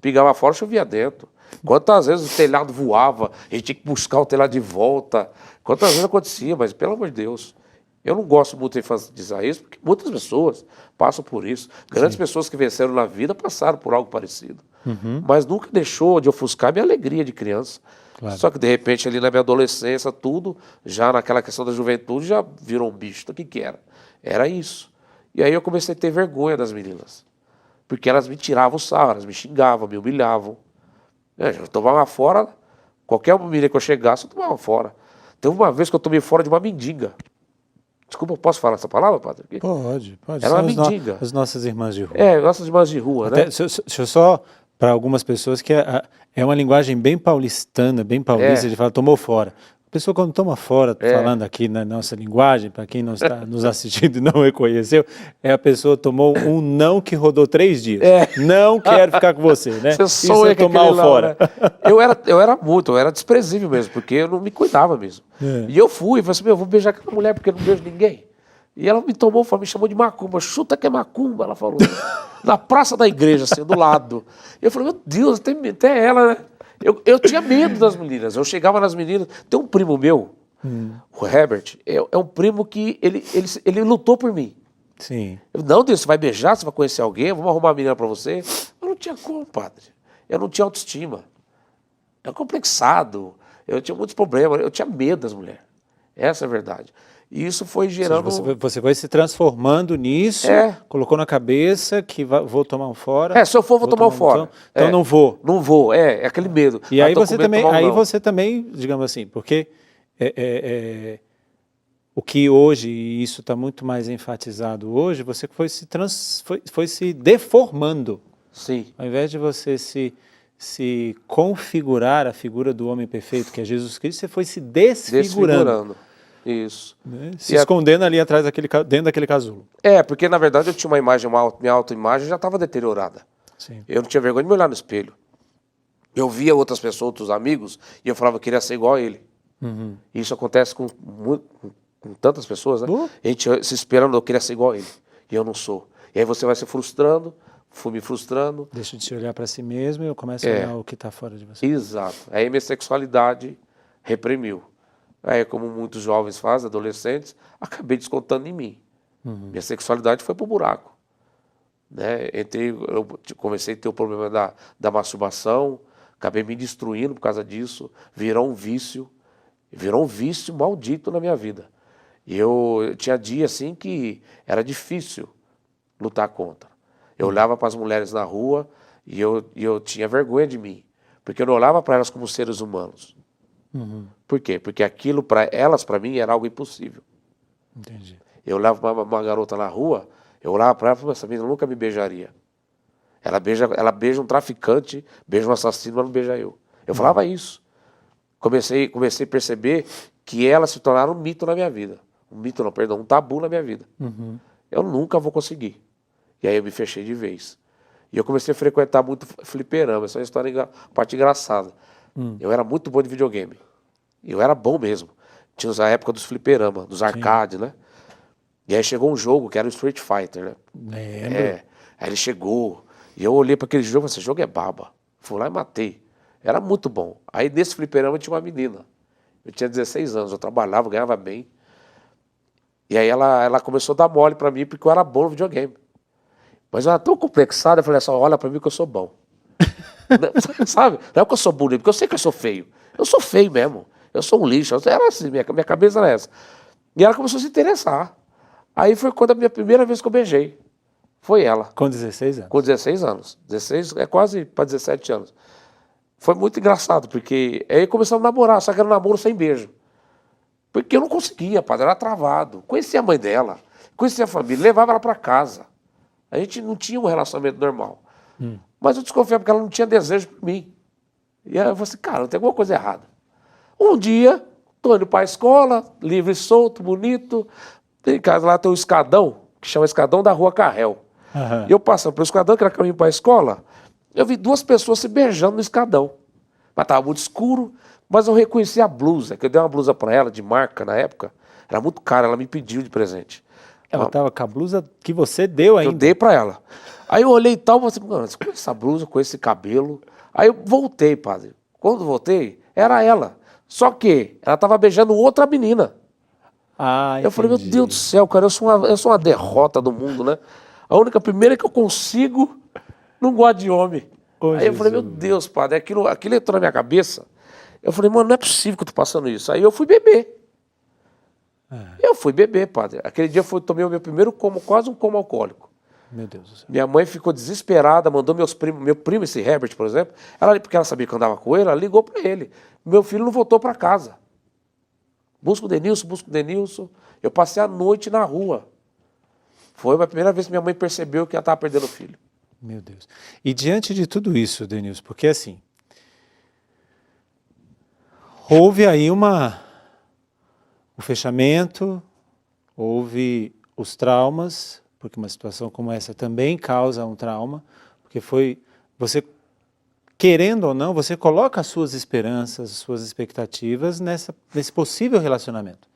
pingava fora, chovia dentro. Quantas vezes o telhado voava, a gente tinha que buscar o telhado de volta. Quantas vezes acontecia, mas pelo amor de Deus. Eu não gosto muito de enfatizar isso, porque muitas pessoas passam por isso. Grandes pessoas que venceram na vida passaram por algo parecido. Mas nunca deixou de ofuscar minha alegria de criança. Claro. Só que, de repente, ali na minha adolescência, tudo, já naquela questão da juventude, já virou um bicho. Então, o que era? Era isso. E aí eu comecei a ter vergonha das meninas. Porque elas me tiravam o sarro, elas me xingavam, me humilhavam. Eu tomava fora, qualquer menina que eu chegasse, eu tomava fora. Teve uma vez que eu tomei fora de uma mendiga. Desculpa, eu posso falar essa palavra, padre? Pode. Era uma mendiga. As nossas irmãs de rua. Nossas irmãs de rua, Até, né? deixa eu só, para algumas pessoas, que é uma linguagem bem paulistana, bem paulista, de falar, tomou fora. A pessoa quando toma fora, falando aqui na nossa linguagem, para quem não está nos assistindo e não reconheceu, a pessoa tomou um não que rodou 3 dias. Não quero ficar com você, né? Isso é tomar o fora. Né? Eu era desprezível mesmo, porque eu não me cuidava mesmo. E eu fui, falei assim, eu vou beijar aquela mulher porque eu não beijo ninguém. E ela me tomou, me chamou de macumba. Chuta que é macumba, ela falou. Na praça da igreja, assim, do lado. E eu falei, meu Deus, até ela, né? Eu tinha medo das meninas. Eu chegava nas meninas. Tem um primo meu, o Herbert, é um primo que ele lutou por mim. Sim. Não, Deus, você vai beijar, você vai conhecer alguém, vamos arrumar uma menina pra você. Eu não tinha como, padre. Eu não tinha autoestima. Eu complexado. Eu tinha muitos problemas. Eu tinha medo das mulheres. Essa é a verdade. E isso foi gerando... Você foi se transformando nisso, colocou na cabeça que vou tomar um fora. Se eu for, vou tomar um fora. Então não vou. Não vou, é aquele medo. E aí você também, digamos assim, porque o que hoje, e isso está muito mais enfatizado hoje, você foi se deformando. Sim. Ao invés de você se configurar a figura do homem perfeito, que é Jesus Cristo, você foi se desfigurando. Isso. Né? Se escondendo ali atrás dentro daquele casulo. Porque na verdade eu tinha uma imagem, minha autoimagem já estava deteriorada. Sim. Eu não tinha vergonha de me olhar no espelho. Eu via outras pessoas, outros amigos, e eu falava que queria ser igual a ele. Isso acontece com tantas pessoas, né? A gente se esperando, eu queria ser igual a ele. E eu não sou. E aí você vai se frustrando, fui me frustrando. Deixa de se olhar para si mesmo e eu começo a olhar o que está fora de você. Exato. Aí minha sexualidade reprimiu. Aí, como muitos jovens fazem, adolescentes, acabei descontando em mim. Minha sexualidade foi pro buraco. Né? Eu comecei a ter o problema da masturbação, Acabei me destruindo por causa disso. Virou um vício maldito na minha vida. E eu tinha dias assim que era difícil lutar contra. Eu olhava para as mulheres na rua e eu tinha vergonha de mim. Porque eu não olhava para elas como seres humanos. Por quê? Porque aquilo para elas, para mim, era algo impossível. Entendi. Eu olhava para uma garota na rua, eu olhava para ela e falava, essa menina nunca me beijaria. Ela beija um traficante, beija um assassino, mas não beija eu. Eu falava isso. Comecei a perceber que elas se tornaram um mito na minha vida. Um tabu na minha vida. Eu nunca vou conseguir. E aí eu me fechei de vez. E eu comecei a frequentar muito fliperama. Essa é uma história, parte engraçada. Eu era muito bom de videogame. Eu era bom mesmo. Tinha a época dos fliperama, dos arcades, né? E aí chegou um jogo que era o Street Fighter, né? Lembro. Aí ele chegou. E eu olhei para aquele jogo e falei, esse jogo é baba. Fui lá e matei. Era muito bom. Aí nesse fliperama tinha uma menina. Eu tinha 16 anos, eu trabalhava, ganhava bem. E aí ela começou a dar mole para mim porque eu era bom no videogame. Mas eu era tão complexado, eu falei assim, olha para mim que eu sou bom. Sabe? Não é que eu sou bonito, porque eu sei que eu sou feio. Eu sou feio mesmo. Eu sou um lixo. Era assim, minha cabeça era essa. E ela começou a se interessar. Aí foi quando a minha primeira vez que eu beijei. Foi ela. Com 16 anos? Com 16 anos. 16, é quase para 17 anos. Foi muito engraçado, porque aí começamos a namorar, só que era um namoro sem beijo. Porque eu não conseguia, padre, era travado. Conhecia a mãe dela, conhecia a família, levava ela para casa. A gente não tinha um relacionamento normal. Mas eu desconfiava porque ela não tinha desejo por mim. E aí eu falei assim, cara, tem alguma coisa errada. Um dia, tô indo para a escola, livre e solto, bonito. Tem casa lá, tem um escadão, que chama Escadão da Rua Carrel. E eu passando pelo escadão, que era caminho para a escola, eu vi duas pessoas se beijando no escadão. Mas estava muito escuro, mas eu reconheci a blusa, que eu dei uma blusa para ela, de marca na época. Era muito cara, ela me pediu de presente. Ela estava com a blusa que você deu ainda? Eu dei para ela. Aí eu olhei e tal, e falei, mano, com essa blusa, com esse cabelo. Aí eu voltei, padre. Quando voltei, era ela. Só que ela estava beijando outra menina. Eu falei, meu Deus do céu, cara, eu sou uma derrota do mundo, né? A única primeira que eu consigo não gosta de homem. Aí eu falei, meu Deus, padre, aquilo entrou na minha cabeça. Eu falei, mano, não é possível que eu tô passando isso. Aí eu fui beber. Eu fui beber, padre. Aquele dia eu tomei o meu primeiro quase um coma alcoólico. Meu Deus do céu. Minha mãe ficou desesperada, mandou meu primo, esse Herbert, por exemplo, porque ela sabia que eu andava com ele, ela ligou para ele. Meu filho não voltou para casa. Busca o Denilson. Eu passei a noite na rua. Foi a primeira vez que minha mãe percebeu que ela estava perdendo o filho. Meu Deus. E diante de tudo isso, Denilson, porque assim, houve aí o fechamento, houve os traumas, porque uma situação como essa também causa um trauma, porque você, querendo ou não, você coloca as suas esperanças, as suas expectativas nesse possível relacionamento.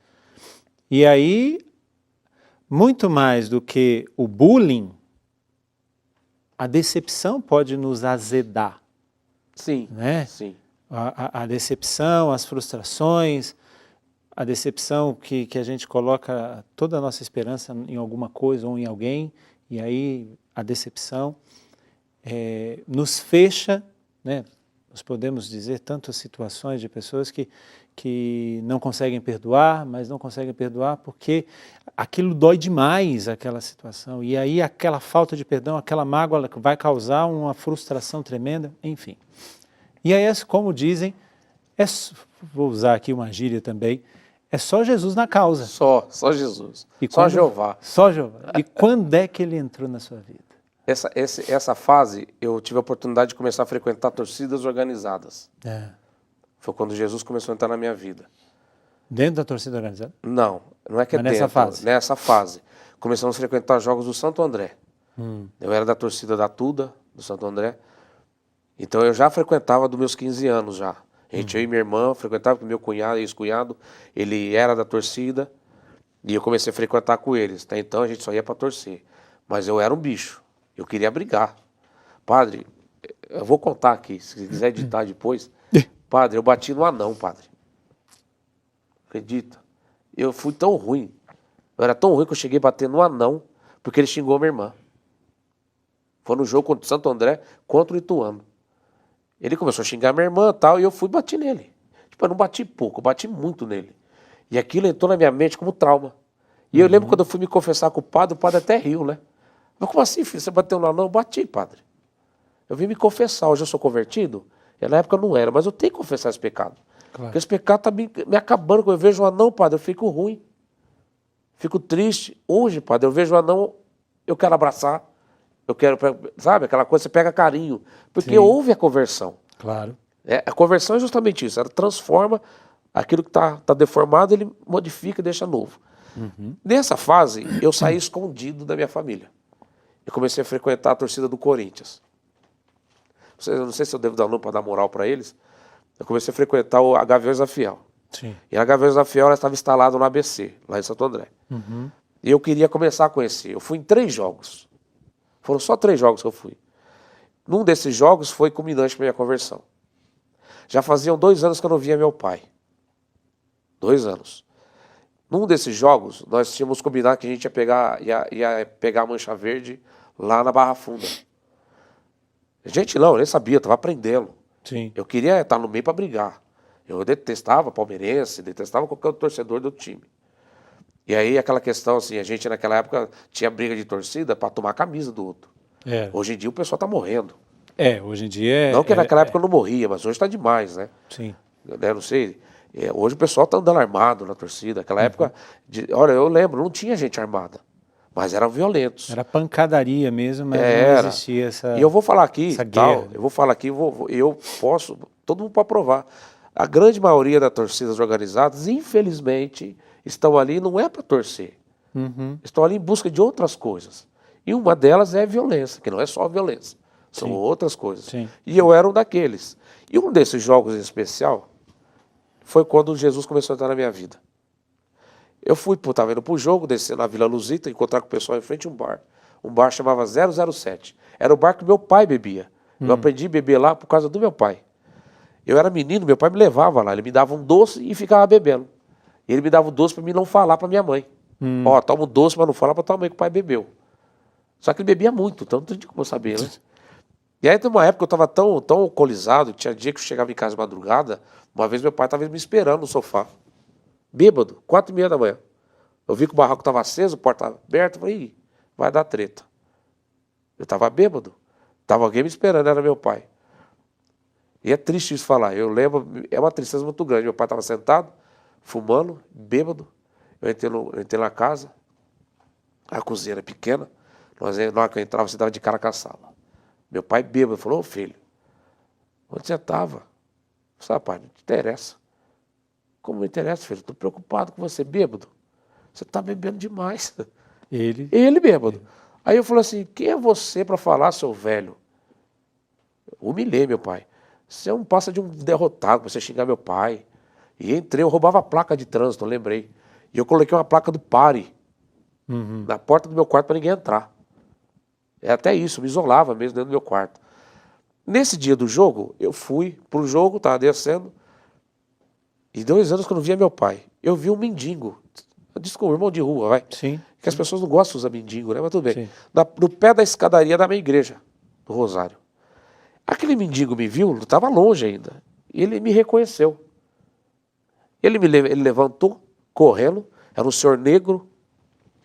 E aí, muito mais do que o bullying, a decepção pode nos azedar. Sim, né? sim. A decepção, as frustrações, a decepção que a gente coloca toda a nossa esperança em alguma coisa ou em alguém, e aí a decepção nos fecha, né? Nós podemos dizer tantas situações de pessoas que não conseguem perdoar, mas não conseguem perdoar porque aquilo dói demais, aquela situação, e aí aquela falta de perdão, aquela mágoa vai causar uma frustração tremenda, enfim. E aí, como dizem, vou usar aqui uma gíria também, é só Jesus na causa. Só Jesus. Só Jeová. Só Jeová. E quando é que ele entrou na sua vida? Essa fase, eu tive a oportunidade de começar a frequentar torcidas organizadas. Foi quando Jesus começou a entrar na minha vida. Dentro da torcida organizada? Não é que é nessa dentro. Fase? Nessa fase. Começamos a frequentar jogos do Santo André. Eu era da torcida da Tuda, do Santo André. Então eu já frequentava dos meus 15 anos já. Eu e minha irmã frequentava com meu cunhado e ex-cunhado. Ele era da torcida e eu comecei a frequentar com eles. Até então a gente só ia para torcer. Mas eu era um bicho. Eu queria brigar. Padre, eu vou contar aqui, se quiser editar depois. Padre, eu bati no anão, padre. Acredita? Eu fui tão ruim. Eu era tão ruim que eu cheguei a bater no anão porque ele xingou minha irmã. Foi no jogo contra o Santo André contra o Ituano. Ele começou a xingar minha irmã e tal, e eu fui e bati nele. Tipo, eu não bati pouco, eu bati muito nele. E aquilo entrou na minha mente como trauma. E eu lembro quando eu fui me confessar com o padre até riu, né? Mas como assim, filho? Você bateu lá? Não, eu bati, padre. Eu vim me confessar, hoje eu sou convertido. E na época eu não era, mas eu tenho que confessar esse pecado. Claro. Porque esse pecado está me acabando. Quando eu vejo um anão, padre, eu fico ruim. Fico triste. Hoje, padre, eu vejo um anão, eu quero abraçar. Eu quero, sabe, aquela coisa, você pega carinho. Porque houve a conversão. Claro. A conversão é justamente isso. Ela transforma aquilo que está deformado, ele modifica e deixa novo. Nessa fase, eu saí escondido da minha família. Eu comecei a frequentar a torcida do Corinthians. Eu não sei se eu devo dar nome para dar moral para eles. Eu comecei a frequentar a Gaviões da Fiel. Sim. E a Gaviões da Fiel ela estava instalada no ABC, lá em Santo André. E eu queria começar a conhecer. Eu fui em 3 jogos. Foram só 3 jogos que eu fui. Num desses jogos foi culminante para minha conversão. Já faziam 2 anos que eu não via meu pai. 2 anos. Num desses jogos, nós tínhamos combinado que a gente ia pegar a Mancha Verde lá na Barra Funda. Gente, não, eu nem sabia, estava aprendendo. Sim. Eu queria estar no meio para brigar. Eu detestava palmeirense, detestava qualquer torcedor do time. E aí aquela questão assim, a gente naquela época tinha briga de torcida para tomar a camisa do outro. Hoje em dia o pessoal está morrendo. Hoje em dia Não que naquela época eu não morria, mas hoje está demais, né? Sim. Não sei. Hoje o pessoal está andando armado na torcida. Naquela época, olha, eu lembro, não tinha gente armada. Mas eram violentos. Era pancadaria mesmo, mas não existia essa. E eu vou falar aqui, tal, eu vou falar aqui, eu posso, todo mundo pode provar. A grande maioria das torcidas organizadas, infelizmente, estão ali não é para torcer. Estão ali em busca de outras coisas. E uma delas é a violência, que não é só a violência. São outras coisas. Sim. E eu era um daqueles. E um desses jogos em especial foi quando Jesus começou a entrar na minha vida. Eu estava indo para o jogo, descendo na Vila Luzita, encontrar com o pessoal em frente a um bar. Um bar chamava 007. Era o bar que meu pai bebia. Eu aprendi a beber lá por causa do meu pai. Eu era menino, meu pai me levava lá. Ele me dava um doce e ficava bebendo. E ele me dava o doce para mim não falar para minha mãe. Ó, toma um doce, mas não fala para tua mãe que o pai bebeu. Só que ele bebia muito, então não tinha como eu saber, né? E aí, tem uma época que eu estava tão alcoolizado, tinha dia que eu chegava em casa de madrugada, uma vez meu pai estava me esperando no sofá. Bêbado, 4h30 da manhã. Eu vi que o barraco estava aceso, a porta aberta, eu falei, ih, vai dar treta. Eu estava bêbado, estava alguém me esperando, era meu pai. E é triste isso falar, eu lembro, é uma tristeza muito grande. Meu pai estava sentado, fumando, bêbado, eu entrei na casa, a cozinha era pequena, na hora que eu entrava, você estava de cara com a sala. Meu pai bêbado falou, ô filho, onde você estava? Eu falei, pai, não te interessa. Como não interessa, filho? Estou preocupado com você, bêbado. Você está bebendo demais. Ele bêbado. Aí eu falei assim, quem é você para falar, seu velho? Eu humilhei meu pai. Você não passa de um derrotado para você xingar meu pai. E entrei, eu roubava a placa de trânsito, eu lembrei. E eu coloquei uma placa do pare na porta do meu quarto para ninguém entrar. É até isso, eu me isolava mesmo dentro do meu quarto. Nesse dia do jogo, eu fui pro jogo, estava descendo. E 2 anos que eu não via meu pai. Eu vi um mendigo. Desculpa, irmão de rua, vai. Sim. Que as pessoas não gostam de usar mendigo, né? Mas tudo bem. No pé da escadaria da minha igreja, do Rosário. Aquele mendigo me viu, estava longe ainda. E ele me reconheceu. Ele levantou, correndo. Era um senhor negro,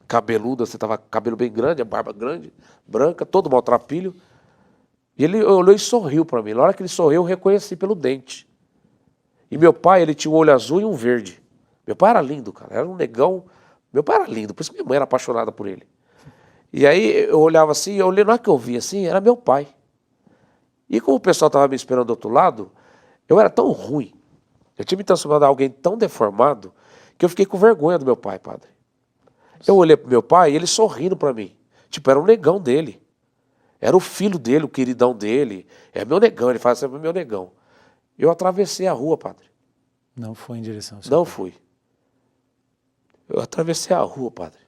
cabeludo, você estava cabelo bem grande, a barba grande, branca, todo maltrapilho. E ele olhou e sorriu para mim. Na hora que ele sorriu, eu reconheci pelo dente. E meu pai, ele tinha um olho azul e um verde. Meu pai era lindo, cara. Era um negão. Meu pai era lindo, por isso que minha mãe era apaixonada por ele. E aí eu olhava assim, na hora que eu via assim, era meu pai. E como o pessoal estava me esperando do outro lado, eu era tão ruim. Eu tinha me transformado em alguém tão deformado que eu fiquei com vergonha do meu pai, padre. Eu olhei pro meu pai e ele sorrindo para mim. Tipo, era um negão dele. Era o filho dele, o queridão dele. É meu negão, ele fala sempre meu negão. Eu atravessei a rua, padre. Não foi em direção ao seu Não pai. fui. Eu atravessei a rua, padre.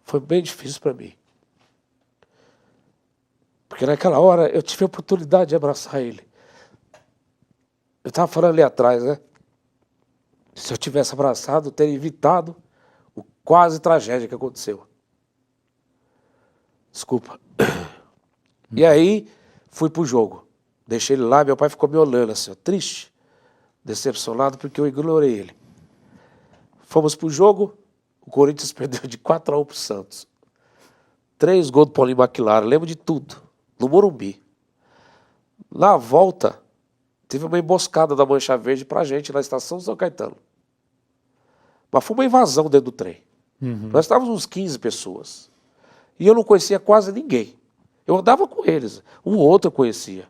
Foi bem difícil para mim. Porque naquela hora eu tive a oportunidade de abraçar ele. Eu estava falando ali atrás, né? Se eu tivesse abraçado, eu teria evitado o quase tragédia que aconteceu. Desculpa. E aí, fui pro jogo. Deixei ele lá, meu pai ficou me olhando assim, ó, triste, decepcionado, porque eu ignorei ele. Fomos pro jogo, o Corinthians perdeu de 4-1 pro Santos. 3 gols do Paulinho Maquilara, lembro de tudo, no Morumbi. Na volta, teve uma emboscada da Mancha Verde pra gente na estação São Caetano. Mas foi uma invasão dentro do trem. Nós estávamos uns 15 pessoas. E eu não conhecia quase ninguém. Eu andava com eles. Um ou outro eu conhecia.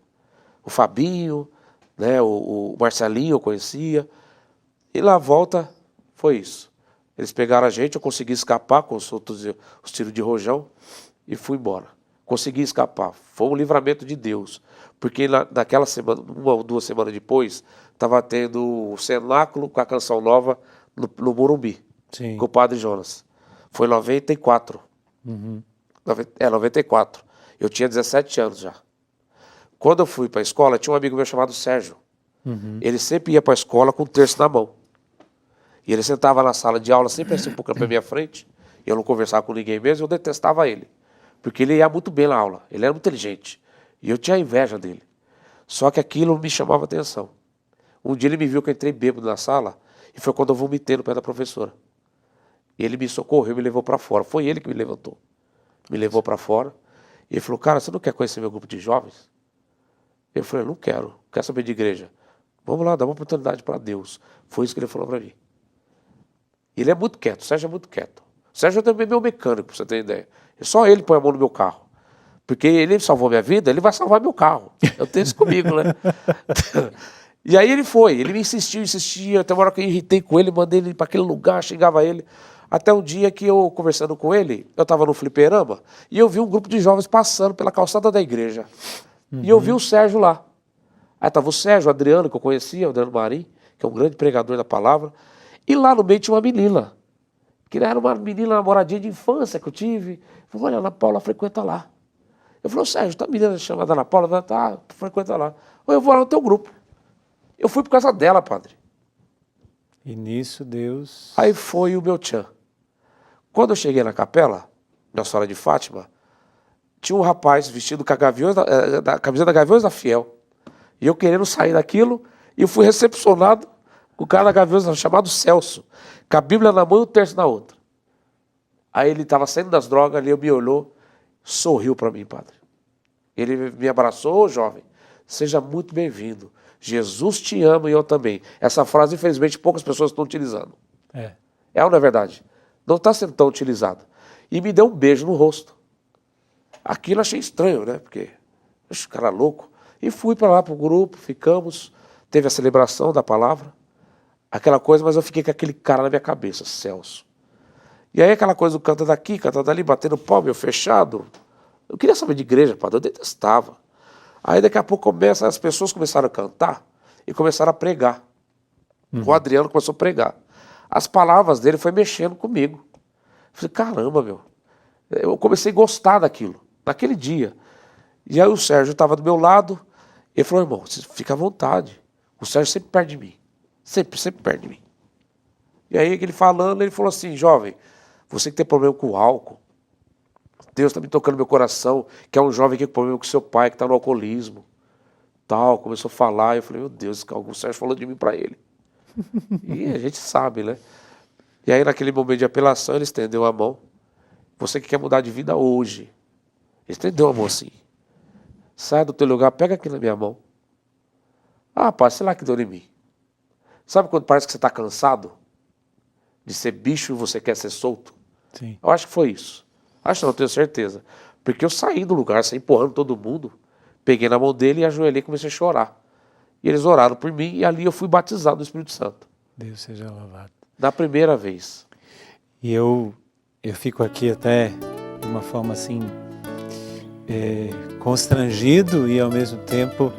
O Fabinho, né, o Marcelinho eu conhecia. E na volta foi isso. Eles pegaram a gente, eu consegui escapar com os tiros de rojão e fui embora. Consegui escapar. Foi um livramento de Deus. Porque naquela semana, 1 ou 2 semanas depois, estava tendo o cenáculo com a canção nova no Morumbi. Sim. Com o Padre Jonas. Foi em 94. 94. Eu tinha 17 anos já. Quando eu fui para a escola, tinha um amigo meu chamado Sérgio. Ele sempre ia para a escola com um terço na mão. E ele sentava na sala de aula, sempre assim um pouco para minha frente. Eu não conversava com ninguém mesmo, eu detestava ele. Porque ele ia muito bem na aula, ele era muito inteligente. E eu tinha inveja dele. Só que aquilo me chamava atenção. Um dia ele me viu que eu entrei bêbado na sala, e foi quando eu vomitei no pé da professora. E ele me socorreu e me levou para fora. Foi ele que me levantou. Me levou para fora. E ele falou, cara, você não quer conhecer meu grupo de jovens? Eu falei, não quero saber de igreja. Vamos lá, dá uma oportunidade para Deus. Foi isso que ele falou para mim. Ele é muito quieto, o Sérgio é muito quieto. O Sérgio é também meu mecânico, para você ter ideia. Só ele põe a mão no meu carro. Porque ele salvou minha vida, ele vai salvar meu carro. Eu tenho isso comigo, né? E aí ele me insistia, até uma hora que eu irritei com ele, mandei ele para aquele lugar, xingava ele. Até um dia que eu, conversando com ele, eu estava no fliperama, e eu vi um grupo de jovens passando pela calçada da igreja. E eu vi o Sérgio lá. Aí estava o Sérgio, o Adriano, que eu conhecia, o Adriano Marim, que é um grande pregador da palavra. E lá no meio tinha uma menina, que era uma menina namoradinha de infância que eu tive. Falei, olha, a Ana Paula frequenta lá. Eu falei, Sérgio, tá uma menina chamada Ana Paula? Tá, frequenta lá. Eu vou lá no teu grupo. Eu fui por causa dela, padre. E nisso Deus... Aí foi o meu tchan. Quando eu cheguei na capela, Nossa Senhora de Fátima, tinha um rapaz vestido com a camisa da Gaviões da Fiel. E eu querendo sair daquilo, e eu fui recepcionado com o cara da Gaviões chamado Celso, com a Bíblia na mão e o terço na outra. Aí ele estava saindo das drogas, ali me olhou, sorriu para mim, padre. Ele me abraçou, jovem, seja muito bem-vindo. Jesus te ama e eu também. Essa frase, infelizmente, poucas pessoas estão utilizando. É ou não é verdade? Não está sendo tão utilizada. E me deu um beijo no rosto. Aquilo eu achei estranho, né? Porque esse cara é louco. E fui para lá, para o grupo, ficamos. Teve a celebração da palavra. Aquela coisa, mas eu fiquei com aquele cara na minha cabeça, Celso. E aí aquela coisa do canta daqui, canta dali, batendo pau, meu, fechado. Eu queria saber de igreja, padre, eu detestava. Aí daqui a pouco as pessoas começaram a cantar e começaram a pregar. O Adriano começou a pregar. As palavras dele foi mexendo comigo. Eu falei, caramba, meu. Eu comecei a gostar daquilo, naquele dia. E aí o Sérgio estava do meu lado, ele falou, irmão, você fica à vontade. O Sérgio sempre perde de mim. Sempre perde de mim. E aí ele falando, ele falou assim, jovem, você que tem problema com o álcool, Deus está me tocando no meu coração, que é um jovem que tem problema com seu pai, que está no alcoolismo. Tal, começou a falar, eu falei, meu Deus, o Sérgio falou de mim para ele. E a gente sabe, né? E aí naquele momento de apelação, ele estendeu a mão. Você que quer mudar de vida hoje. Ele estendeu a mão assim. Sai do teu lugar, pega aqui na minha mão. Ah, pai, sei lá que deu em mim. Sabe quando parece que você está cansado de ser bicho e você quer ser solto? Sim. Eu acho que foi isso. Acho que não, tenho certeza. Porque eu saí do lugar, saí empurrando todo mundo, peguei na mão dele e ajoelhei e comecei a chorar. E eles oraram por mim e ali eu fui batizado no Espírito Santo. Deus seja louvado. Na primeira vez. E eu fico aqui até de uma forma assim, constrangido e ao mesmo tempo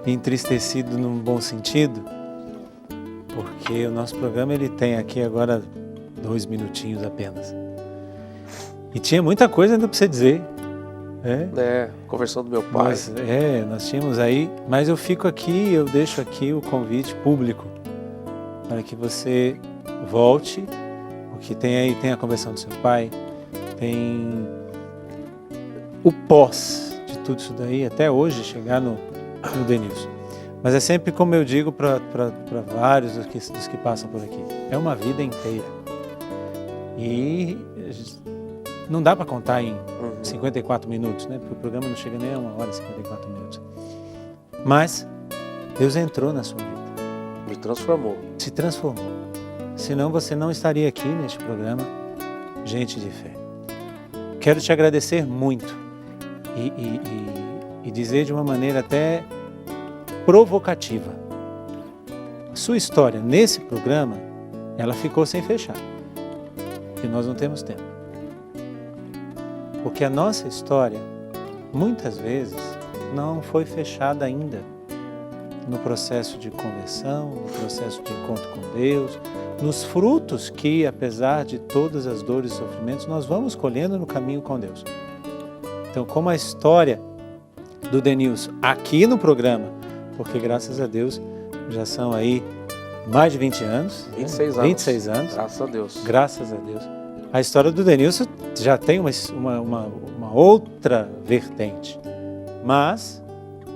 entristecido num bom sentido, porque o nosso programa ele tem aqui agora 2 minutinhos apenas. E tinha muita coisa ainda para você dizer. Conversando do meu pai. Nós tínhamos aí, mas eu fico aqui, eu deixo aqui o convite público para que você volte, porque tem a conversão do seu pai, tem o pós de tudo isso daí, até hoje chegar no Denilson. Mas é sempre como eu digo para vários dos que passam por aqui. É uma vida inteira. E não dá para contar em 54 minutos, né? Porque o programa não chega nem a 1 hora e 54 minutos. Mas Deus entrou na sua vida. Me transformou. Se transformou. Senão você não estaria aqui neste programa Gente de Fé. Quero te agradecer muito e dizer de uma maneira até provocativa. A sua história nesse programa, ela ficou sem fechar. E nós não temos tempo. Porque a nossa história, muitas vezes, não foi fechada ainda no processo de conversão, no processo de encontro com Deus, nos frutos que, apesar de todas as dores e sofrimentos, nós vamos colhendo no caminho com Deus. Então, como a história do Denilson aqui no programa, porque graças a Deus já são aí mais de 20 anos. 26 anos. 26 anos. Graças a Deus. Graças a Deus. A história do Denilson já tem uma outra vertente. Mas,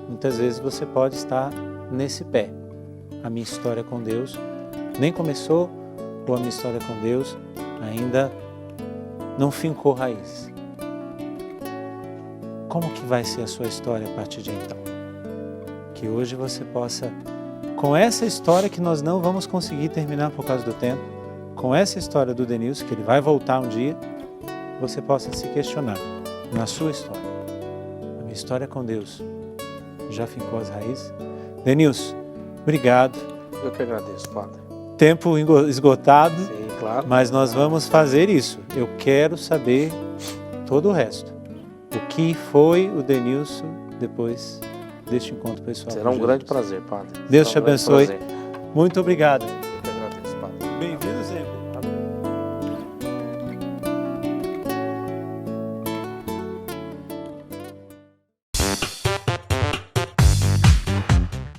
muitas vezes você pode estar nesse pé. A minha história com Deus nem começou, ou a minha história com Deus ainda não fincou raiz. Como que vai ser a sua história a partir de então? Que hoje você possa, com essa história que nós não vamos conseguir terminar por causa do tempo, com essa história do Denilson, que ele vai voltar um dia, você possa se questionar na sua história. A minha história com Deus já fincou as raízes? Denilson, obrigado. Eu que agradeço, Padre. Tempo esgotado, sim, claro. Mas nós vamos fazer isso. Eu quero saber todo o resto. O que foi o Denilson depois deste encontro pessoal? Será um grande prazer, Padre. Deus te abençoe. Muito obrigado.